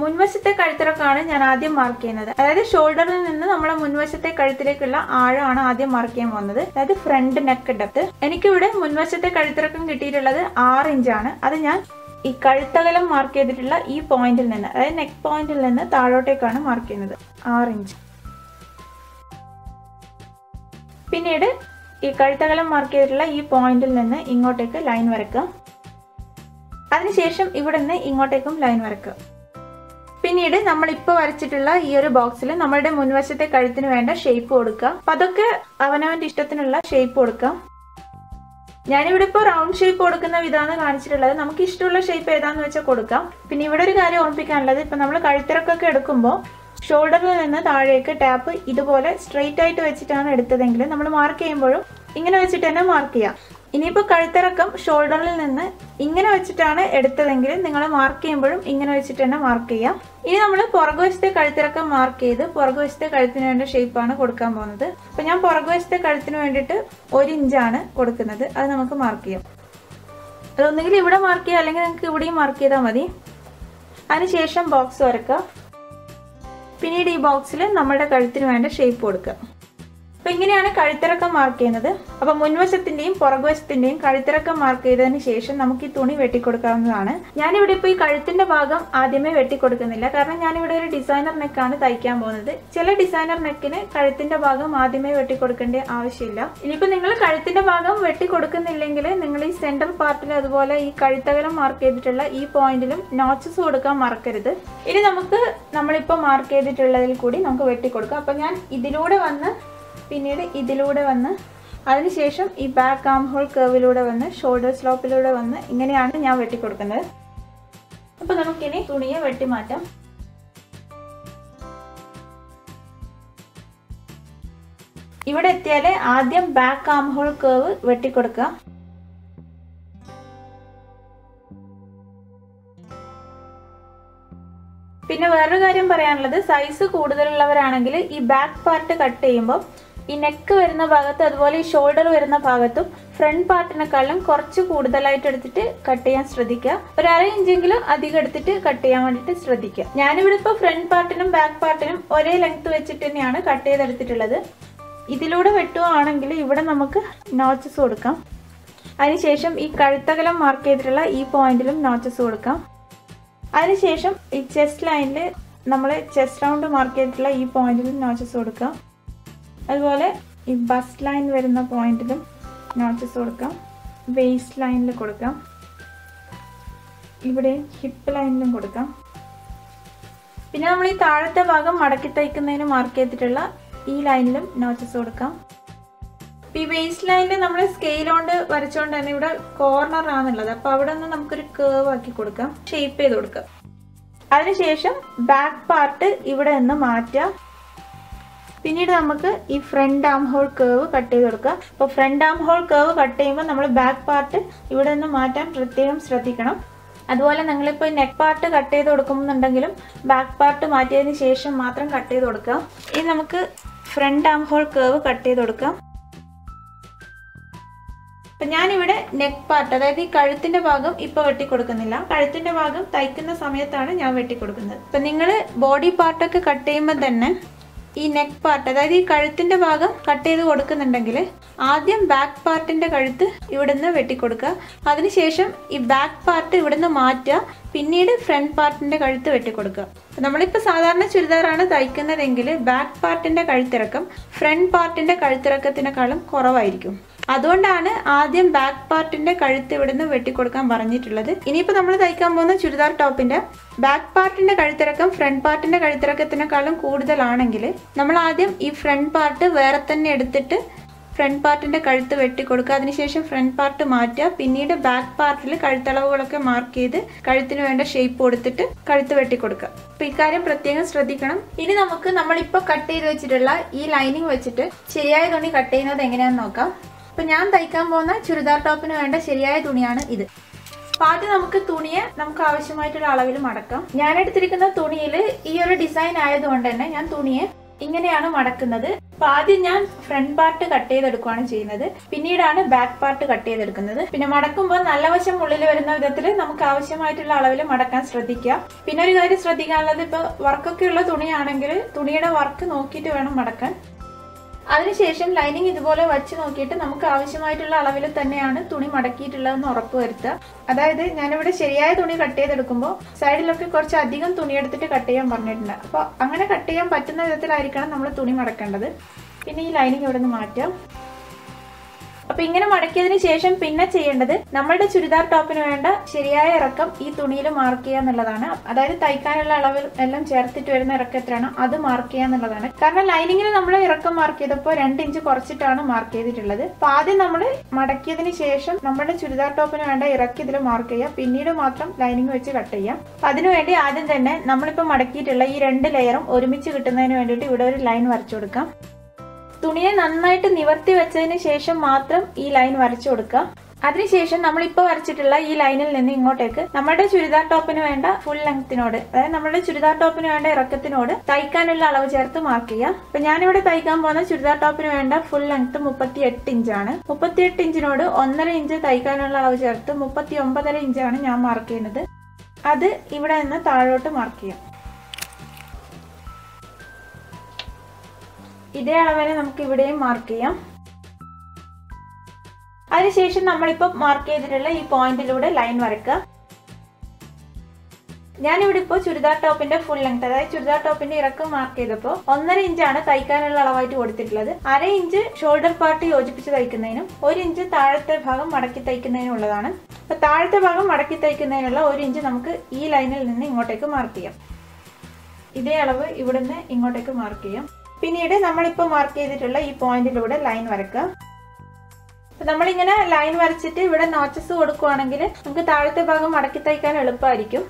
മുൻവശത്തെ കഴുത്തിറക്കമാണ് ഞാൻ ആദ്യം മാർക്ക് ചെയ്യുന്നത്. അതായത് ഷോൾഡറിൽ നിന്ന് നമ്മളെ മുൻവശത്തെ കഴുത്തിലേക്കുള്ള ആഴമാണ് ആദ്യം മാർക്ക് ചെയ്യാൻ പോകുന്നത്. അതായത് ഫ്രണ്ട് നെക്ക് ഡെപ്ത്. എനിക്കിവിടെ മുൻവശത്തെ കഴുത്തിറക്കം കിട്ടിയിട്ടുള്ളത് 6 ഇഞ്ചാണ്. അത് ഞാൻ ഈ കഴുത്തകലം മാർക്ക് ചെയ്തിട്ടുള്ള ഈ പോയിന്റിൽ നിന്ന്, അതായത് നെക്ക് പോയിന്റിൽ നിന്ന് താഴോട്ടേക്കാണ് മാർക്ക് ചെയ്യുന്നത് 6 ഇഞ്ച്. പിന്നീട് ഈ കഴുത്തകലം മാർക്ക് ചെയ്തിട്ടുള്ള ഈ പോയിന്റിൽ നിന്ന് ഇങ്ങോട്ടേക്ക് ലൈൻ വരക്കുക. അതിനുശേഷം ഇവിടെ നിന്ന് ഇങ്ങോട്ടേക്കും ലൈൻ വരക്കുക. പിന്നീട് നമ്മളിപ്പോൾ വരച്ചിട്ടുള്ള ഈ ഒരു ബോക്സിൽ നമ്മളുടെ മുൻവശത്തെ കഴുത്തിന് വേണ്ട ഷേപ്പ് കൊടുക്കുക. അപ്പൊ അതൊക്കെ അവനവന്റെ ഇഷ്ടത്തിനുള്ള ഷേപ്പ് കൊടുക്കാം. ഞാനിവിടെ ഇപ്പോൾ റൗണ്ട് ഷേപ്പ് കൊടുക്കുന്ന വിധമാണ് കാണിച്ചിട്ടുള്ളത്. നമുക്ക് ഇഷ്ടമുള്ള ഷേപ്പ് ഏതാന്ന് വെച്ചാൽ കൊടുക്കാം. പിന്നെ ഇവിടെ ഒരു കാര്യം ഓർമ്മിപ്പിക്കാനുള്ളത്, ഇപ്പൊ നമ്മൾ കഴുത്തിറക്കൊക്കെ എടുക്കുമ്പോൾ ഷോൾഡറിൽ നിന്ന് താഴേക്ക് ടാപ്പ് ഇതുപോലെ സ്ട്രെയിറ്റ് ആയിട്ട് വെച്ചിട്ടാണ് എടുത്തതെങ്കിൽ നമ്മൾ മാർക്ക് ചെയ്യുമ്പോഴും ഇങ്ങനെ വെച്ചിട്ട് തന്നെ മാർക്ക് ചെയ്യാം. ഇനിയിപ്പോൾ കഴുത്തിറക്കം ഷോൾഡറിൽ നിന്ന് ഇങ്ങനെ വെച്ചിട്ടാണ് എടുത്തതെങ്കിൽ നിങ്ങൾ മാർക്ക് ചെയ്യുമ്പോഴും ഇങ്ങനെ വെച്ചിട്ട് തന്നെ മാർക്ക് ചെയ്യാം. ഇനി നമ്മൾ പുറകുവശത്തെ കഴുത്തിറക്കം മാർക്ക് ചെയ്ത് പുറകുവശത്തെ കഴുത്തിന് വേണ്ട ഷേപ്പാണ് കൊടുക്കാൻ പോകുന്നത്. അപ്പൊ ഞാൻ പുറകുവശത്തെ കഴുത്തിന് വേണ്ടിയിട്ട് 1 ഇഞ്ചാണ് കൊടുക്കുന്നത്. അത് നമുക്ക് മാർക്ക് ചെയ്യാം. അതൊന്നുകിൽ ഇവിടെ മാർക്ക് ചെയ്യാം, അല്ലെങ്കിൽ നിങ്ങൾക്ക് ഇവിടെയും മാർക്ക് ചെയ്താൽ മതി. അതിനുശേഷം ബോക്സ് വരക്കുക. പിന്നീട് ഈ ബോക്സിൽ നമ്മുടെ കഴുത്തിന് വേണ്ട ഷേപ്പ് കൊടുക്കുക. അപ്പൊ ഇങ്ങനെയാണ് കഴുത്തിറക്കം മാർക്ക് ചെയ്യുന്നത്. അപ്പൊ മുൻവശത്തിന്റെയും പുറകുവശത്തിന്റെയും കഴുത്തിറക്കം മാർക്ക് ചെയ്തതിന് ശേഷം നമുക്ക് ഈ തുണി വെട്ടിക്കൊടുക്കാവുന്നതാണ്. ഞാനിവിടെ ഇപ്പോൾ ഈ കഴുത്തിന്റെ ഭാഗം ആദ്യമേ വെട്ടിക്കൊടുക്കുന്നില്ല, കാരണം ഞാനിവിടെ ഒരു ഡിസൈനർ നെക്കാണ് തയ്ക്കാൻ പോകുന്നത്. ചില ഡിസൈനർ നെക്കിന് കഴുത്തിന്റെ ഭാഗം ആദ്യമേ വെട്ടിക്കൊടുക്കേണ്ട ആവശ്യമില്ല. ഇനിയിപ്പോൾ നിങ്ങൾ കഴുത്തിന്റെ ഭാഗം വെട്ടിക്കൊടുക്കുന്നില്ലെങ്കിൽ നിങ്ങൾ ഈ സെന്റർ പാർട്ടിൽ അതുപോലെ ഈ കഴുത്തകലം മാർക്ക് ചെയ്തിട്ടുള്ള ഈ പോയിന്റിലും നോച്ചസ് കൊടുക്കാൻ മറക്കരുത്. ഇനി നമുക്ക് നമ്മളിപ്പോൾ മാർക്ക് ചെയ്തിട്ടുള്ളതിൽ കൂടി നമുക്ക് വെട്ടിക്കൊടുക്കാം. അപ്പൊ ഞാൻ ഇതിലൂടെ വന്ന് പിന്നീട് ഇതിലൂടെ വന്ന് അതിനുശേഷം ഈ ബാക്ക് ആം ഹോൾ കേവിലൂടെ വന്ന് ഷോൾഡർ സ്ലോപ്പിലൂടെ വന്ന് ഇങ്ങനെയാണ് ഞാൻ വെട്ടിക്കൊടുക്കുന്നത്. അപ്പൊ നമുക്കിനി തുണിയെ വെട്ടിമാറ്റാം. ഇവിടെ എത്തിയാല് ആദ്യം ബാക്ക് ആം ഹോൾ കേവ് വെട്ടിക്കൊടുക്കുക. പിന്നെ വേറൊരു കാര്യം പറയാനുള്ളത്, സൈസ് കൂടുതലുള്ളവരാണെങ്കിൽ ഈ ബാക്ക് പാർട്ട് കട്ട് ചെയ്യുമ്പോൾ ഈ നെക്ക് വരുന്ന ഭാഗത്ത് അതുപോലെ ഈ ഷോൾഡർ വരുന്ന ഭാഗത്തും ഫ്രണ്ട് പാർട്ടിനെക്കാളും കുറച്ച് കൂടുതലായിട്ട് എടുത്തിട്ട് കട്ട് ചെയ്യാൻ ശ്രദ്ധിക്കുക. ഒരു 1/2 ഇഞ്ചെങ്കിലും അധികം എടുത്തിട്ട് കട്ട് ചെയ്യാൻ വേണ്ടിയിട്ട് ശ്രദ്ധിക്കുക. ഞാനിവിടെ ഇപ്പോൾ ഫ്രണ്ട് പാർട്ടിനും ബാക്ക് പാർട്ടിനും ഒരേ ലെങ്ത് വെച്ചിട്ട് തന്നെയാണ് കട്ട് ചെയ്തെടുത്തിട്ടുള്ളത്. ഇതിലൂടെ വെട്ടുകയാണെങ്കിൽ ഇവിടെ നമുക്ക് നോച്ചസ് കൊടുക്കാം. അതിനുശേഷം ഈ കഴുത്തകലം മാർക്ക് ചെയ്തിട്ടുള്ള ഈ പോയിന്റിലും നോച്ചസ് കൊടുക്കാം. അതിനുശേഷം ഈ ചെസ്റ്റ് ലൈനിൽ നമ്മൾ ചെസ്റ്റ് റൗണ്ട് മാർക്ക് ചെയ്തിട്ടുള്ള ഈ പോയിന്റിലും നോച്ചസ് കൊടുക്കാം. അതുപോലെ ഈ ബസ്റ്റ് ലൈൻ വരുന്ന പോയിന്റിലും നോച്ചസ് കൊടുക്കാം. വേസ്റ്റ് ലൈനിൽ കൊടുക്കാം. ഇവിടെ ഹിപ്പ് ലൈനിലും കൊടുക്കാം. പിന്നെ നമ്മൾ ഈ താഴത്തെ ഭാഗം മടക്കി തയ്ക്കുന്നതിന് മാർക്ക് ചെയ്തിട്ടുള്ള ഈ ലൈനിലും നോച്ചസ് കൊടുക്കാം. ഈ വേസ്റ്റ് ലൈനിൽ നമ്മൾ സ്കെയിൽ കൊണ്ട് വരച്ചുകൊണ്ട് തന്നെ ഇവിടെ കോർണർ ആണുള്ളത്. അപ്പൊ അവിടെ നിന്ന് നമുക്കൊരു കേവ് ആക്കി കൊടുക്കാം, ഷേപ്പ് ചെയ്ത് കൊടുക്കാം. അതിനുശേഷം ബാക്ക് പാർട്ട് ഇവിടെ നിന്ന് മാറ്റാം. പിന്നീട് നമുക്ക് ഈ front armhole curve cut ചെയ്ത് കൊടുക്കാം. അപ്പോൾ front armhole curve cut ചെയ്യുമ്പോൾ നമ്മൾ ബാക്ക് പാർട്ട് ഇവിടെ നിന്ന് മാറ്റാൻ പ്രത്യേകം ശ്രദ്ധിക്കണം. അതുപോലെ നിങ്ങളിപ്പോൾ നെക്ക് പാർട്ട് കട്ട് ചെയ്ത് കൊടുക്കുന്നുണ്ടെങ്കിലും ബാക്ക് പാർട്ട് മാറ്റിയതിന് ശേഷം മാത്രം കട്ട് ചെയ്ത് കൊടുക്കാം. ഇനി നമുക്ക് front armhole curve cut ചെയ്ത് കൊടുക്കാം. അപ്പം ഞാനിവിടെ നെക്ക് പാർട്ട്, അതായത് ഈ കഴുത്തിൻ്റെ ഭാഗം ഇപ്പോൾ വെട്ടിക്കൊടുക്കുന്നില്ല. കഴുത്തിൻ്റെ ഭാഗം തയ്ക്കുന്ന സമയത്താണ് ഞാൻ വെട്ടിക്കൊടുക്കുന്നത്. അപ്പം നിങ്ങൾ ബോഡി പാർട്ടൊക്കെ കട്ട് ചെയ്യുമ്പോൾ തന്നെ ഈ നെക്ക് പാർട്ട്, അതായത് ഈ കഴുത്തിൻ്റെ ഭാഗം കട്ട് ചെയ്ത് കൊടുക്കുന്നുണ്ടെങ്കിൽ ആദ്യം ബാക്ക് പാർട്ടിൻ്റെ കഴുത്ത് ഇവിടുന്ന് വെട്ടിക്കൊടുക്കുക. അതിനുശേഷം ഈ ബാക്ക് പാർട്ട് ഇവിടുന്ന് മാറ്റുക, പിന്നീട് ഫ്രണ്ട് പാർട്ടിൻ്റെ കഴുത്ത് വെട്ടിക്കൊടുക്കുക. നമ്മളിപ്പോൾ സാധാരണ ചുരിദാറാണ് തയ്ക്കുന്നതെങ്കിൽ ബാക്ക് പാർട്ടിൻ്റെ കഴുത്തിറക്കം ഫ്രണ്ട് പാർട്ടിൻ്റെ കഴുത്തിറക്കത്തിനേക്കാളും കുറവായിരിക്കും. അതുകൊണ്ടാണ് ആദ്യം ബാക്ക് പാർട്ടിന്റെ കഴുത്ത് ഇവിടുന്ന് വെട്ടിക്കൊടുക്കാൻ പറഞ്ഞിട്ടുള്ളത്. ഇനിയിപ്പോൾ നമ്മൾ തയ്ക്കാൻ പോകുന്ന ചുരിദാർ ടോപ്പിന്റെ ബാക്ക് പാർട്ടിന്റെ കഴുത്തിറക്കം ഫ്രണ്ട് പാർട്ടിന്റെ കഴുത്തിറക്കത്തിനേക്കാളും കൂടുതലാണെങ്കിൽ നമ്മൾ ആദ്യം ഈ ഫ്രണ്ട് പാർട്ട് വേറെ തന്നെ എടുത്തിട്ട് ഫ്രണ്ട് പാർട്ടിന്റെ കഴുത്ത് വെട്ടിക്കൊടുക്കുക. അതിനുശേഷം ഫ്രണ്ട് പാർട്ട് മാറ്റുക, പിന്നീട് ബാക്ക് പാർട്ടിൽ കഴുത്തളവുകളൊക്കെ മാർക്ക് ചെയ്ത് കഴുത്തിന് വേണ്ട ഷേപ്പ് കൊടുത്തിട്ട് കഴുത്ത് വെട്ടിക്കൊടുക്കുക. അപ്പൊ ഇക്കാര്യം പ്രത്യേകം ശ്രദ്ധിക്കണം. ഇനി നമുക്ക് നമ്മളിപ്പോൾ കട്ട് ചെയ്ത് വെച്ചിട്ടുള്ള ഈ ലൈനിങ് വെച്ചിട്ട് ശരിയായ തുണി കട്ട് ചെയ്യുന്നത് എങ്ങനെയാണെന്ന് നോക്കാം. അപ്പൊ ഞാൻ തയ്ക്കാൻ പോകുന്ന ചുരിദാർ ടോപ്പിന് വേണ്ട ശരിയായ തുണിയാണ് ഇത്. അപ്പൊ ആദ്യം നമുക്ക് തുണിയെ നമുക്ക് ആവശ്യമായിട്ടുള്ള അളവിൽ മടക്കാം. ഞാൻ എടുത്തിരിക്കുന്ന തുണിയിൽ ഈ ഒരു ഡിസൈൻ ആയതുകൊണ്ട് തന്നെ ഞാൻ തുണിയെ ഇങ്ങനെയാണ് മടക്കുന്നത്. അപ്പൊ ആദ്യം ഞാൻ ഫ്രണ്ട് പാർട്ട് കട്ട് ചെയ്തെടുക്കുകയാണ് ചെയ്യുന്നത്, പിന്നീടാണ് ബാക്ക് പാർട്ട് കട്ട് ചെയ്തെടുക്കുന്നത്. പിന്നെ മടക്കുമ്പോൾ നല്ല വശം ഉള്ളിൽ വരുന്ന വിധത്തിൽ നമുക്ക് ആവശ്യമായിട്ടുള്ള അളവിൽ മടക്കാൻ ശ്രദ്ധിക്കുക. പിന്നെ ഒരു കാര്യം ശ്രദ്ധിക്കാനുള്ളത്, ഇപ്പൊ വർക്കൊക്കെ ഉള്ള തുണിയാണെങ്കിൽ തുണിയുടെ വർക്ക് നോക്കിയിട്ട് വേണം മടക്കാൻ. അതിനുശേഷം ലൈനിങ് ഇതുപോലെ വച്ച് നോക്കിയിട്ട് നമുക്ക് ആവശ്യമായിട്ടുള്ള അളവിൽ തന്നെയാണ് തുണി മടക്കിയിട്ടുള്ളതെന്ന് ഉറപ്പ് വരുത്തുക. അതായത് ഞാനിവിടെ ശരിയായ തുണി കട്ട് ചെയ്തെടുക്കുമ്പോൾ സൈഡിലൊക്കെ കുറച്ച് അധികം തുണി എടുത്തിട്ട് കട്ട് ചെയ്യാൻ പറഞ്ഞിട്ടുണ്ട്. അപ്പോൾ അങ്ങനെ കട്ട് ചെയ്യാൻ പറ്റുന്ന വിധത്തിലായിരിക്കണം നമ്മൾ തുണി മടക്കേണ്ടത്. പിന്നെ ഈ ലൈനിങ് ഇവിടെ നിന്ന് മാറ്റാം. അപ്പൊ ഇങ്ങനെ മടക്കിയതിന് ശേഷം പിന്നെ ചെയ്യേണ്ടത് നമ്മളുടെ ചുരിദാർ ടോപ്പിന് വേണ്ട ശരിയായ ഇറക്കം ഈ തുണിയിൽ മാർക്ക് ചെയ്യുക എന്നുള്ളതാണ്. അതായത് തയ്ക്കാനുള്ള അളവിൽ എല്ലാം ചേർത്തിട്ട് വരുന്ന ഇറക്കം എത്രയാണോ അത് മാർക്ക് ചെയ്യുക എന്നുള്ളതാണ്. കാരണം ലൈനിങ്ങിന് നമ്മൾ ഇറക്കം മാർക്ക് ചെയ്തപ്പോൾ 2 ഇഞ്ച് കുറച്ചിട്ടാണ് മാർക്ക് ചെയ്തിട്ടുള്ളത്. അപ്പൊ ആദ്യം നമ്മൾ മടക്കിയതിന് ശേഷം നമ്മുടെ ചുരിദാർ ടോപ്പിന് വേണ്ട ഇറക്കി ഇതിൽ മാർക്ക് ചെയ്യുക, പിന്നീട് മാത്രം ലൈനിങ് വെച്ച് കട്ട് ചെയ്യാം. അതിനുവേണ്ടി ആദ്യം തന്നെ നമ്മളിപ്പോൾ മടക്കിയിട്ടുള്ള ഈ 2 ലെയറും ഒരുമിച്ച് കിട്ടുന്നതിന് വേണ്ടിയിട്ട് ഇവിടെ ഒരു ലൈൻ വരച്ചു കൊടുക്കാം. തുണിയെ നന്നായിട്ട് നിവർത്തി വെച്ചതിന് ശേഷം മാത്രം ഈ ലൈൻ വരച്ചു കൊടുക്കുക. അതിനുശേഷം നമ്മളിപ്പോൾ വരച്ചിട്ടുള്ള ഈ ലൈനിൽ നിന്ന് ഇങ്ങോട്ടേക്ക് നമ്മുടെ ചുരിദാർ ടോപ്പിന് വേണ്ട ഫുൾ ലെങ്ത്തിനോട്, അതായത് നമ്മുടെ ചുരിദാർ ടോപ്പിന് വേണ്ട ഇറക്കത്തിനോട് തയ്ക്കാനുള്ള അളവ് ചേർത്ത് മാർക്ക് ചെയ്യുക. അപ്പൊ ഞാനിവിടെ തയ്ക്കാൻ പോകുന്ന ചുരിദാർ ടോപ്പിന് വേണ്ട ഫുൾ ലെങ്ത് 38 ഇഞ്ചാണ്. 38 ഇഞ്ചിനോട് 1.5 ഇഞ്ച് തയ്ക്കാനുള്ള അളവ് ചേർത്ത് 39.5 ഇഞ്ചാണ് ഞാൻ മാർക്ക് ചെയ്യുന്നത്. അത് ഇവിടെ നിന്ന് താഴോട്ട് മാർക്ക് ചെയ്യാം. ഇതേ അളവിനെ നമുക്ക് ഇവിടെയും മാർക്ക് ചെയ്യാം. അതിനുശേഷം നമ്മളിപ്പോൾ മാർക്ക് ചെയ്തിട്ടുള്ള ഈ പോയിന്റിലൂടെ ലൈൻ വരയ്ക്കുക. ഞാനിവിടെ ഇപ്പോൾ ചുരിദാർ ടോപ്പിന്റെ ഫുൾ ലെങ്ത്, അതായത് ചുരിദാർ ടോപ്പിന്റെ ഇറക്കം മാർക്ക് ചെയ്തപ്പോൾ 1.5 ഇഞ്ചാണ് തയ്ക്കാനുള്ള അളവായിട്ട് കൊടുത്തിട്ടുള്ളത്. 1/2 ഇഞ്ച് ഷോൾഡർ പാർട്ട് യോജിപ്പിച്ച് തയ്ക്കുന്നതിനും 1 ഇഞ്ച് താഴത്തെ ഭാഗം മടക്കി തയ്ക്കുന്നതിനുള്ളതാണ്. അപ്പൊ താഴത്തെ ഭാഗം മടക്കി തയ്ക്കുന്നതിനുള്ള 1 ഇഞ്ച് നമുക്ക് ഈ ലൈനിൽ നിന്ന് ഇങ്ങോട്ടേക്ക് മാർക്ക് ചെയ്യാം. ഇതേ അളവ് ഇവിടുന്ന് ഇങ്ങോട്ടേക്ക് മാർക്ക് ചെയ്യാം. പിന്നീട് നമ്മളിപ്പോൾ മാർക്ക് ചെയ്തിട്ടുള്ള ഈ പോയിന്റിലൂടെ ലൈൻ വരക്കുക. അപ്പൊ നമ്മളിങ്ങനെ ലൈൻ വരച്ചിട്ട് ഇവിടെ നോച്ചസ് കൊടുക്കുവാണെങ്കിൽ നമുക്ക് താഴത്തെ ഭാഗം മടക്കി തയ്ക്കാൻ എളുപ്പമായിരിക്കും.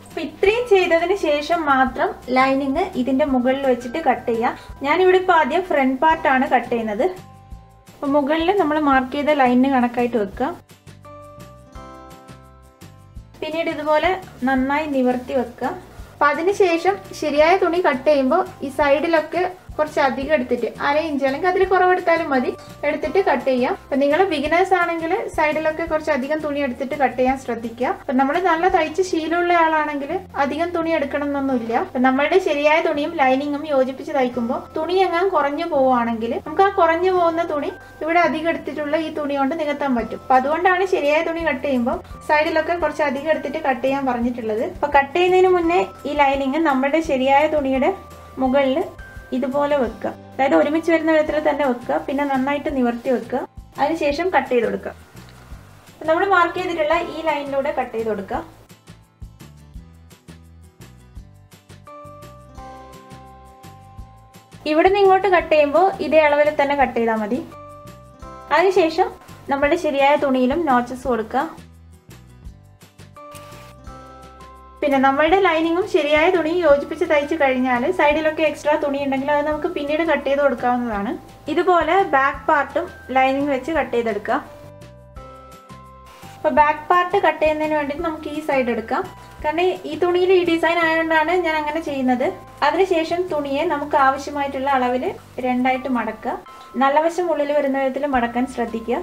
അപ്പൊ ഇത്രയും ചെയ്തതിന് ശേഷം മാത്രം ലൈനിങ് ഇതിന്റെ മുകളിൽ വെച്ചിട്ട് കട്ട് ചെയ്യാം. ഞാനിവിടെ ഇപ്പോൾ ആദ്യം ഫ്രണ്ട് പാർട്ടാണ് കട്ട് ചെയ്യുന്നത്. അപ്പൊ മുകളിൽ നമ്മൾ മാർക്ക് ചെയ്ത ലൈനിന് കണക്കായിട്ട് വെക്കുക. പിന്നീട് ഇതുപോലെ നന്നായി നിവർത്തി വെക്കുക. അപ്പൊ അതിനുശേഷം ശരിയായ തുണി കട്ട് ചെയ്യുമ്പോൾ ഈ സൈഡിലൊക്കെ കുറച്ച് അധികം എടുത്തിട്ട് 1/2 ഇഞ്ച് അല്ലെങ്കിൽ അതിൽ കുറവെടുത്താലും മതി എടുത്തിട്ട് കട്ട് ചെയ്യാം. അപ്പൊ നിങ്ങൾ ബിഗിനേഴ്സ് ആണെങ്കിൽ സൈഡിലൊക്കെ കുറച്ച് അധികം തുണി എടുത്തിട്ട് കട്ട് ചെയ്യാൻ ശ്രദ്ധിക്കുക. അപ്പൊ നമ്മൾ നല്ല തയ്ച്ച് ശീലമുള്ള ആളാണെങ്കിൽ അധികം തുണി എടുക്കണം എന്നൊന്നുമില്ല. അപ്പൊ നമ്മളുടെ ശരിയായ തുണിയും ലൈനിങ്ങും യോജിപ്പിച്ച് തയ്ക്കുമ്പോൾ തുണി എങ്ങാൻ കുറഞ്ഞു പോവുകയാണെങ്കിൽ നമുക്ക് ആ കുറഞ്ഞു പോകുന്ന തുണി ഇവിടെ അധികം എടുത്തിട്ടുള്ള ഈ തുണി കൊണ്ട് നികത്താൻ പറ്റും. അപ്പൊ അതുകൊണ്ടാണ് ശരിയായ തുണി കട്ട് ചെയ്യുമ്പോൾ സൈഡിലൊക്കെ കുറച്ച് അധികം എടുത്തിട്ട് കട്ട് ചെയ്യാൻ പറഞ്ഞിട്ടുള്ളത്. അപ്പൊ കട്ട് ചെയ്യുന്നതിന് മുന്നേ ഈ ലൈനിങ് നമ്മുടെ ശരിയായ തുണിയുടെ മുകളിൽ ഇതുപോലെ വെക്കുക. അതായത് ഒരുമിച്ച് വരുന്ന വിധത്തിൽ തന്നെ വെക്കുക. പിന്നെ നന്നായിട്ട് നിവർത്തി വെക്കുക. അതിനുശേഷം കട്ട് ചെയ്ത് കൊടുക്കുക. നമ്മൾ മാർക്ക് ചെയ്തിട്ടുള്ള ഈ ലൈനിലൂടെ കട്ട് ചെയ്ത് കൊടുക്കുക. ഇവിടെ നിന്ന് ഇങ്ങോട്ട് കട്ട് ചെയ്യുമ്പോൾ ഇതേ അളവിൽ തന്നെ കട്ട് ചെയ്താൽ മതി. അതിനുശേഷം നമ്മുടെ ശരിയായ തുണിയിലും നോച്ചസ് കൊടുക്കുക. പിന്നെ നമ്മളുടെ ലൈനിങ്ങും ശരിയായ തുണി യോജിപ്പിച്ച് തയ്ച്ചു കഴിഞ്ഞാൽ സൈഡിലൊക്കെ എക്സ്ട്രാ തുണി ഉണ്ടെങ്കിൽ അത് നമുക്ക് പിന്നീട് കട്ട് ചെയ്ത് കൊടുക്കാവുന്നതാണ്. ഇതുപോലെ ബാക്ക് പാർട്ടും ലൈനിങ് വെച്ച് കട്ട് ചെയ്തെടുക്കുക. അപ്പോൾ ബാക്ക് പാർട്ട് കട്ട് ചെയ്യുന്നതിന് വേണ്ടിയിട്ട് നമുക്ക് ഈ സൈഡ് എടുക്കാം. കാരണം ഈ തുണിയിൽ ഈ ഡിസൈൻ ആയതുകൊണ്ടാണ് ഞാൻ അങ്ങനെ ചെയ്യുന്നത്. അതിനുശേഷം തുണിയെ നമുക്ക് ആവശ്യമായിട്ടുള്ള അളവിൽ രണ്ടായിട്ട് മടക്കുക. നല്ല വശം ഉള്ളിൽ വരുന്ന വിധത്തിൽ മടക്കാൻ ശ്രദ്ധിക്കുക.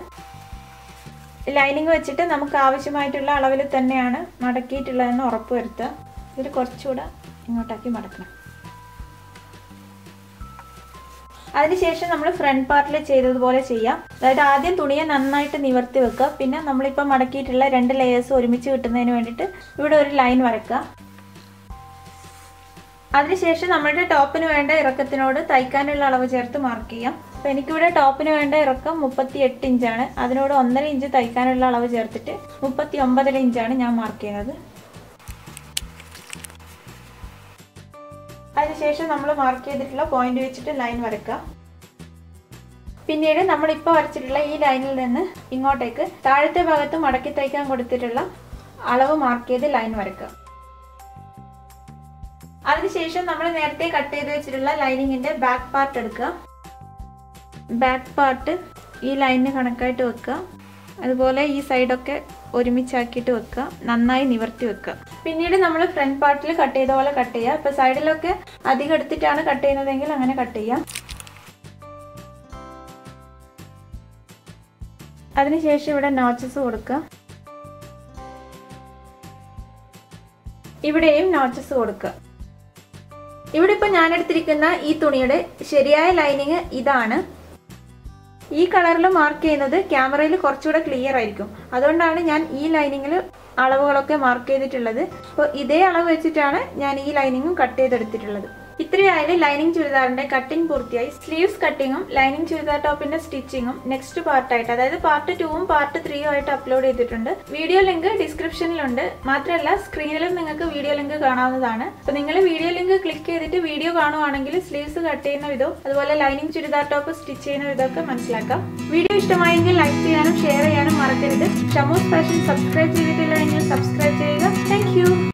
ലൈനിങ് വെച്ചിട്ട് നമുക്ക് ആവശ്യമായിട്ടുള്ള അളവിൽ തന്നെയാണ് മടക്കിയിട്ടുള്ളതെന്ന് ഉറപ്പ് വരുത്തുക. ഇതിൽ കുറച്ചുകൂടെ ഇങ്ങോട്ടാക്കി മടക്കണം. അതിനുശേഷം നമ്മൾ ഫ്രണ്ട് പാർട്ടിൽ ചെയ്തതുപോലെ ചെയ്യാം. അതായത് ആദ്യം തുണിയെ നന്നായിട്ട് നിവർത്തി വെക്കുക. പിന്നെ നമ്മളിപ്പോൾ മടക്കിയിട്ടുള്ള 2 ലെയേഴ്സ് ഒരുമിച്ച് കിട്ടുന്നതിന് വേണ്ടിയിട്ട് ഇവിടെ ഒരു ലൈൻ വരക്കുക. അതിനുശേഷം നമ്മളുടെ ടോപ്പിന് വേണ്ട ഇറക്കത്തിനോട് തയ്ക്കാനുള്ള അളവ് ചേർത്ത് മാർക്ക് ചെയ്യാം. അപ്പോൾ എനിക്കിവിടെ ടോപ്പിന് വേണ്ട ഇറക്കം 38 ഇഞ്ചാണ്. അതിനോട് 1.5 ഇഞ്ച് തയ്ക്കാനുള്ള അളവ് ചേർത്തിട്ട് 39.5 ഇഞ്ചാണ് ഞാൻ മാർക്ക് ചെയ്യുന്നത്. അതിനുശേഷം നമ്മൾ മാർക്ക് ചെയ്തിട്ടുള്ള പോയിന്റ് വെച്ചിട്ട് ലൈൻ വരക്കുക. പിന്നീട് നമ്മളിപ്പോൾ വരച്ചിട്ടുള്ള ഈ ലൈനിൽ നിന്ന് ഇങ്ങോട്ടേക്ക് താഴത്തെ ഭാഗത്ത് മടക്കി തയ്ക്കാൻ കൊടുത്തിട്ടുള്ള അളവ് മാർക്ക് ചെയ്ത് ലൈൻ വരക്കുക. അതിനുശേഷം നമ്മൾ നേരത്തെ കട്ട് ചെയ്ത് വെച്ചിട്ടുള്ള ലൈനിങ്ങിന്റെ ബാക്ക് പാർട്ട് എടുക്കുക. ബാക്ക് പാർട്ട് ഈ ലൈനിന് കണക്കായിട്ട് വെക്കുക. അതുപോലെ ഈ സൈഡൊക്കെ ഒരുമിച്ചാക്കിയിട്ട് വെക്കുക. നന്നായി നിവർത്തി വെക്കുക. പിന്നീട് നമ്മൾ ഫ്രണ്ട് പാർട്ടിൽ കട്ട് ചെയ്ത പോലെ കട്ട് ചെയ്യുക. ഇപ്പോൾ സൈഡിലൊക്കെ അധികം എടുത്തിട്ടാണ് കട്ട് ചെയ്യുന്നതെങ്കിൽ അങ്ങനെ കട്ട് ചെയ്യാം. അതിനുശേഷം ഇവിടെ നോച്ചസ് കൊടുക്കുക. ഇവിടെയും നോച്ചസ് കൊടുക്കുക. ഇവിടെ ഇപ്പോൾ ഞാൻ എടുത്തിരിക്കുന്ന ഈ തുണിയുടെ ശരിയായ ലൈനിങ് ഇതാണ്. ഈ കളറിൽ മാർക്ക് ചെയ്യുന്നത് ക്യാമറയിൽ കുറച്ചുകൂടെ ക്ലിയർ ആയിരിക്കും. അതുകൊണ്ടാണ് ഞാൻ ഈ ലൈനിങ്ങിൽ അളവുകളൊക്കെ മാർക്ക് ചെയ്തിട്ടുള്ളത്. അപ്പോൾ ഇതേ അളവ് വെച്ചിട്ടാണ് ഞാൻ ഈ ലൈനിങ്ങും കട്ട് ചെയ്തെടുത്തിട്ടുള്ളത്. ഇത്രയായാലും ലൈനിങ് ചുരിദാറിന്റെ കട്ടിംഗ് പൂർത്തിയായി. സ്ലീവ്സ് കട്ടിങ്ങും ലൈനിങ് ചുരിദാർ ടോപ്പിന്റെ സ്റ്റിച്ചിങ്ങും നെക്സ്റ്റ് പാർട്ടായിട്ട്, അതായത് പാർട്ട് 2ഉം പാർട്ട് 3ഉം ആയിട്ട് അപ്ലോഡ് ചെയ്തിട്ടുണ്ട്. വീഡിയോ ലിങ്ക് ഡിസ്ക്രിപ്ഷനിലുണ്ട്. മാത്രമല്ല സ്ക്രീനിലും നിങ്ങൾക്ക് വീഡിയോ ലിങ്ക് കാണാവുന്നതാണ്. അപ്പോൾ നിങ്ങൾ വീഡിയോ ലിങ്ക് ക്ലിക്ക് ചെയ്തിട്ട് വീഡിയോ കാണുവാണെങ്കിൽ സ്ലീവ്സ് കട്ട് ചെയ്യുന്ന വിധവും അതുപോലെ ലൈനിങ് ചുരിദാർ ടോപ്പ് സ്റ്റിച്ച് ചെയ്യുന്ന വിധമൊക്കെ മനസ്സിലാക്കാം. വീഡിയോ ഇഷ്ടമായെങ്കിൽ ലൈക്ക് ചെയ്യാനും ഷെയർ ചെയ്യാനും മറക്കരുത്. ഷമൂസ് ഫാഷൻ സബ്സ്ക്രൈബ് ചെയ്തിട്ടില്ലെങ്കിൽ സബ്സ്ക്രൈബ് ചെയ്യുക. Thank you.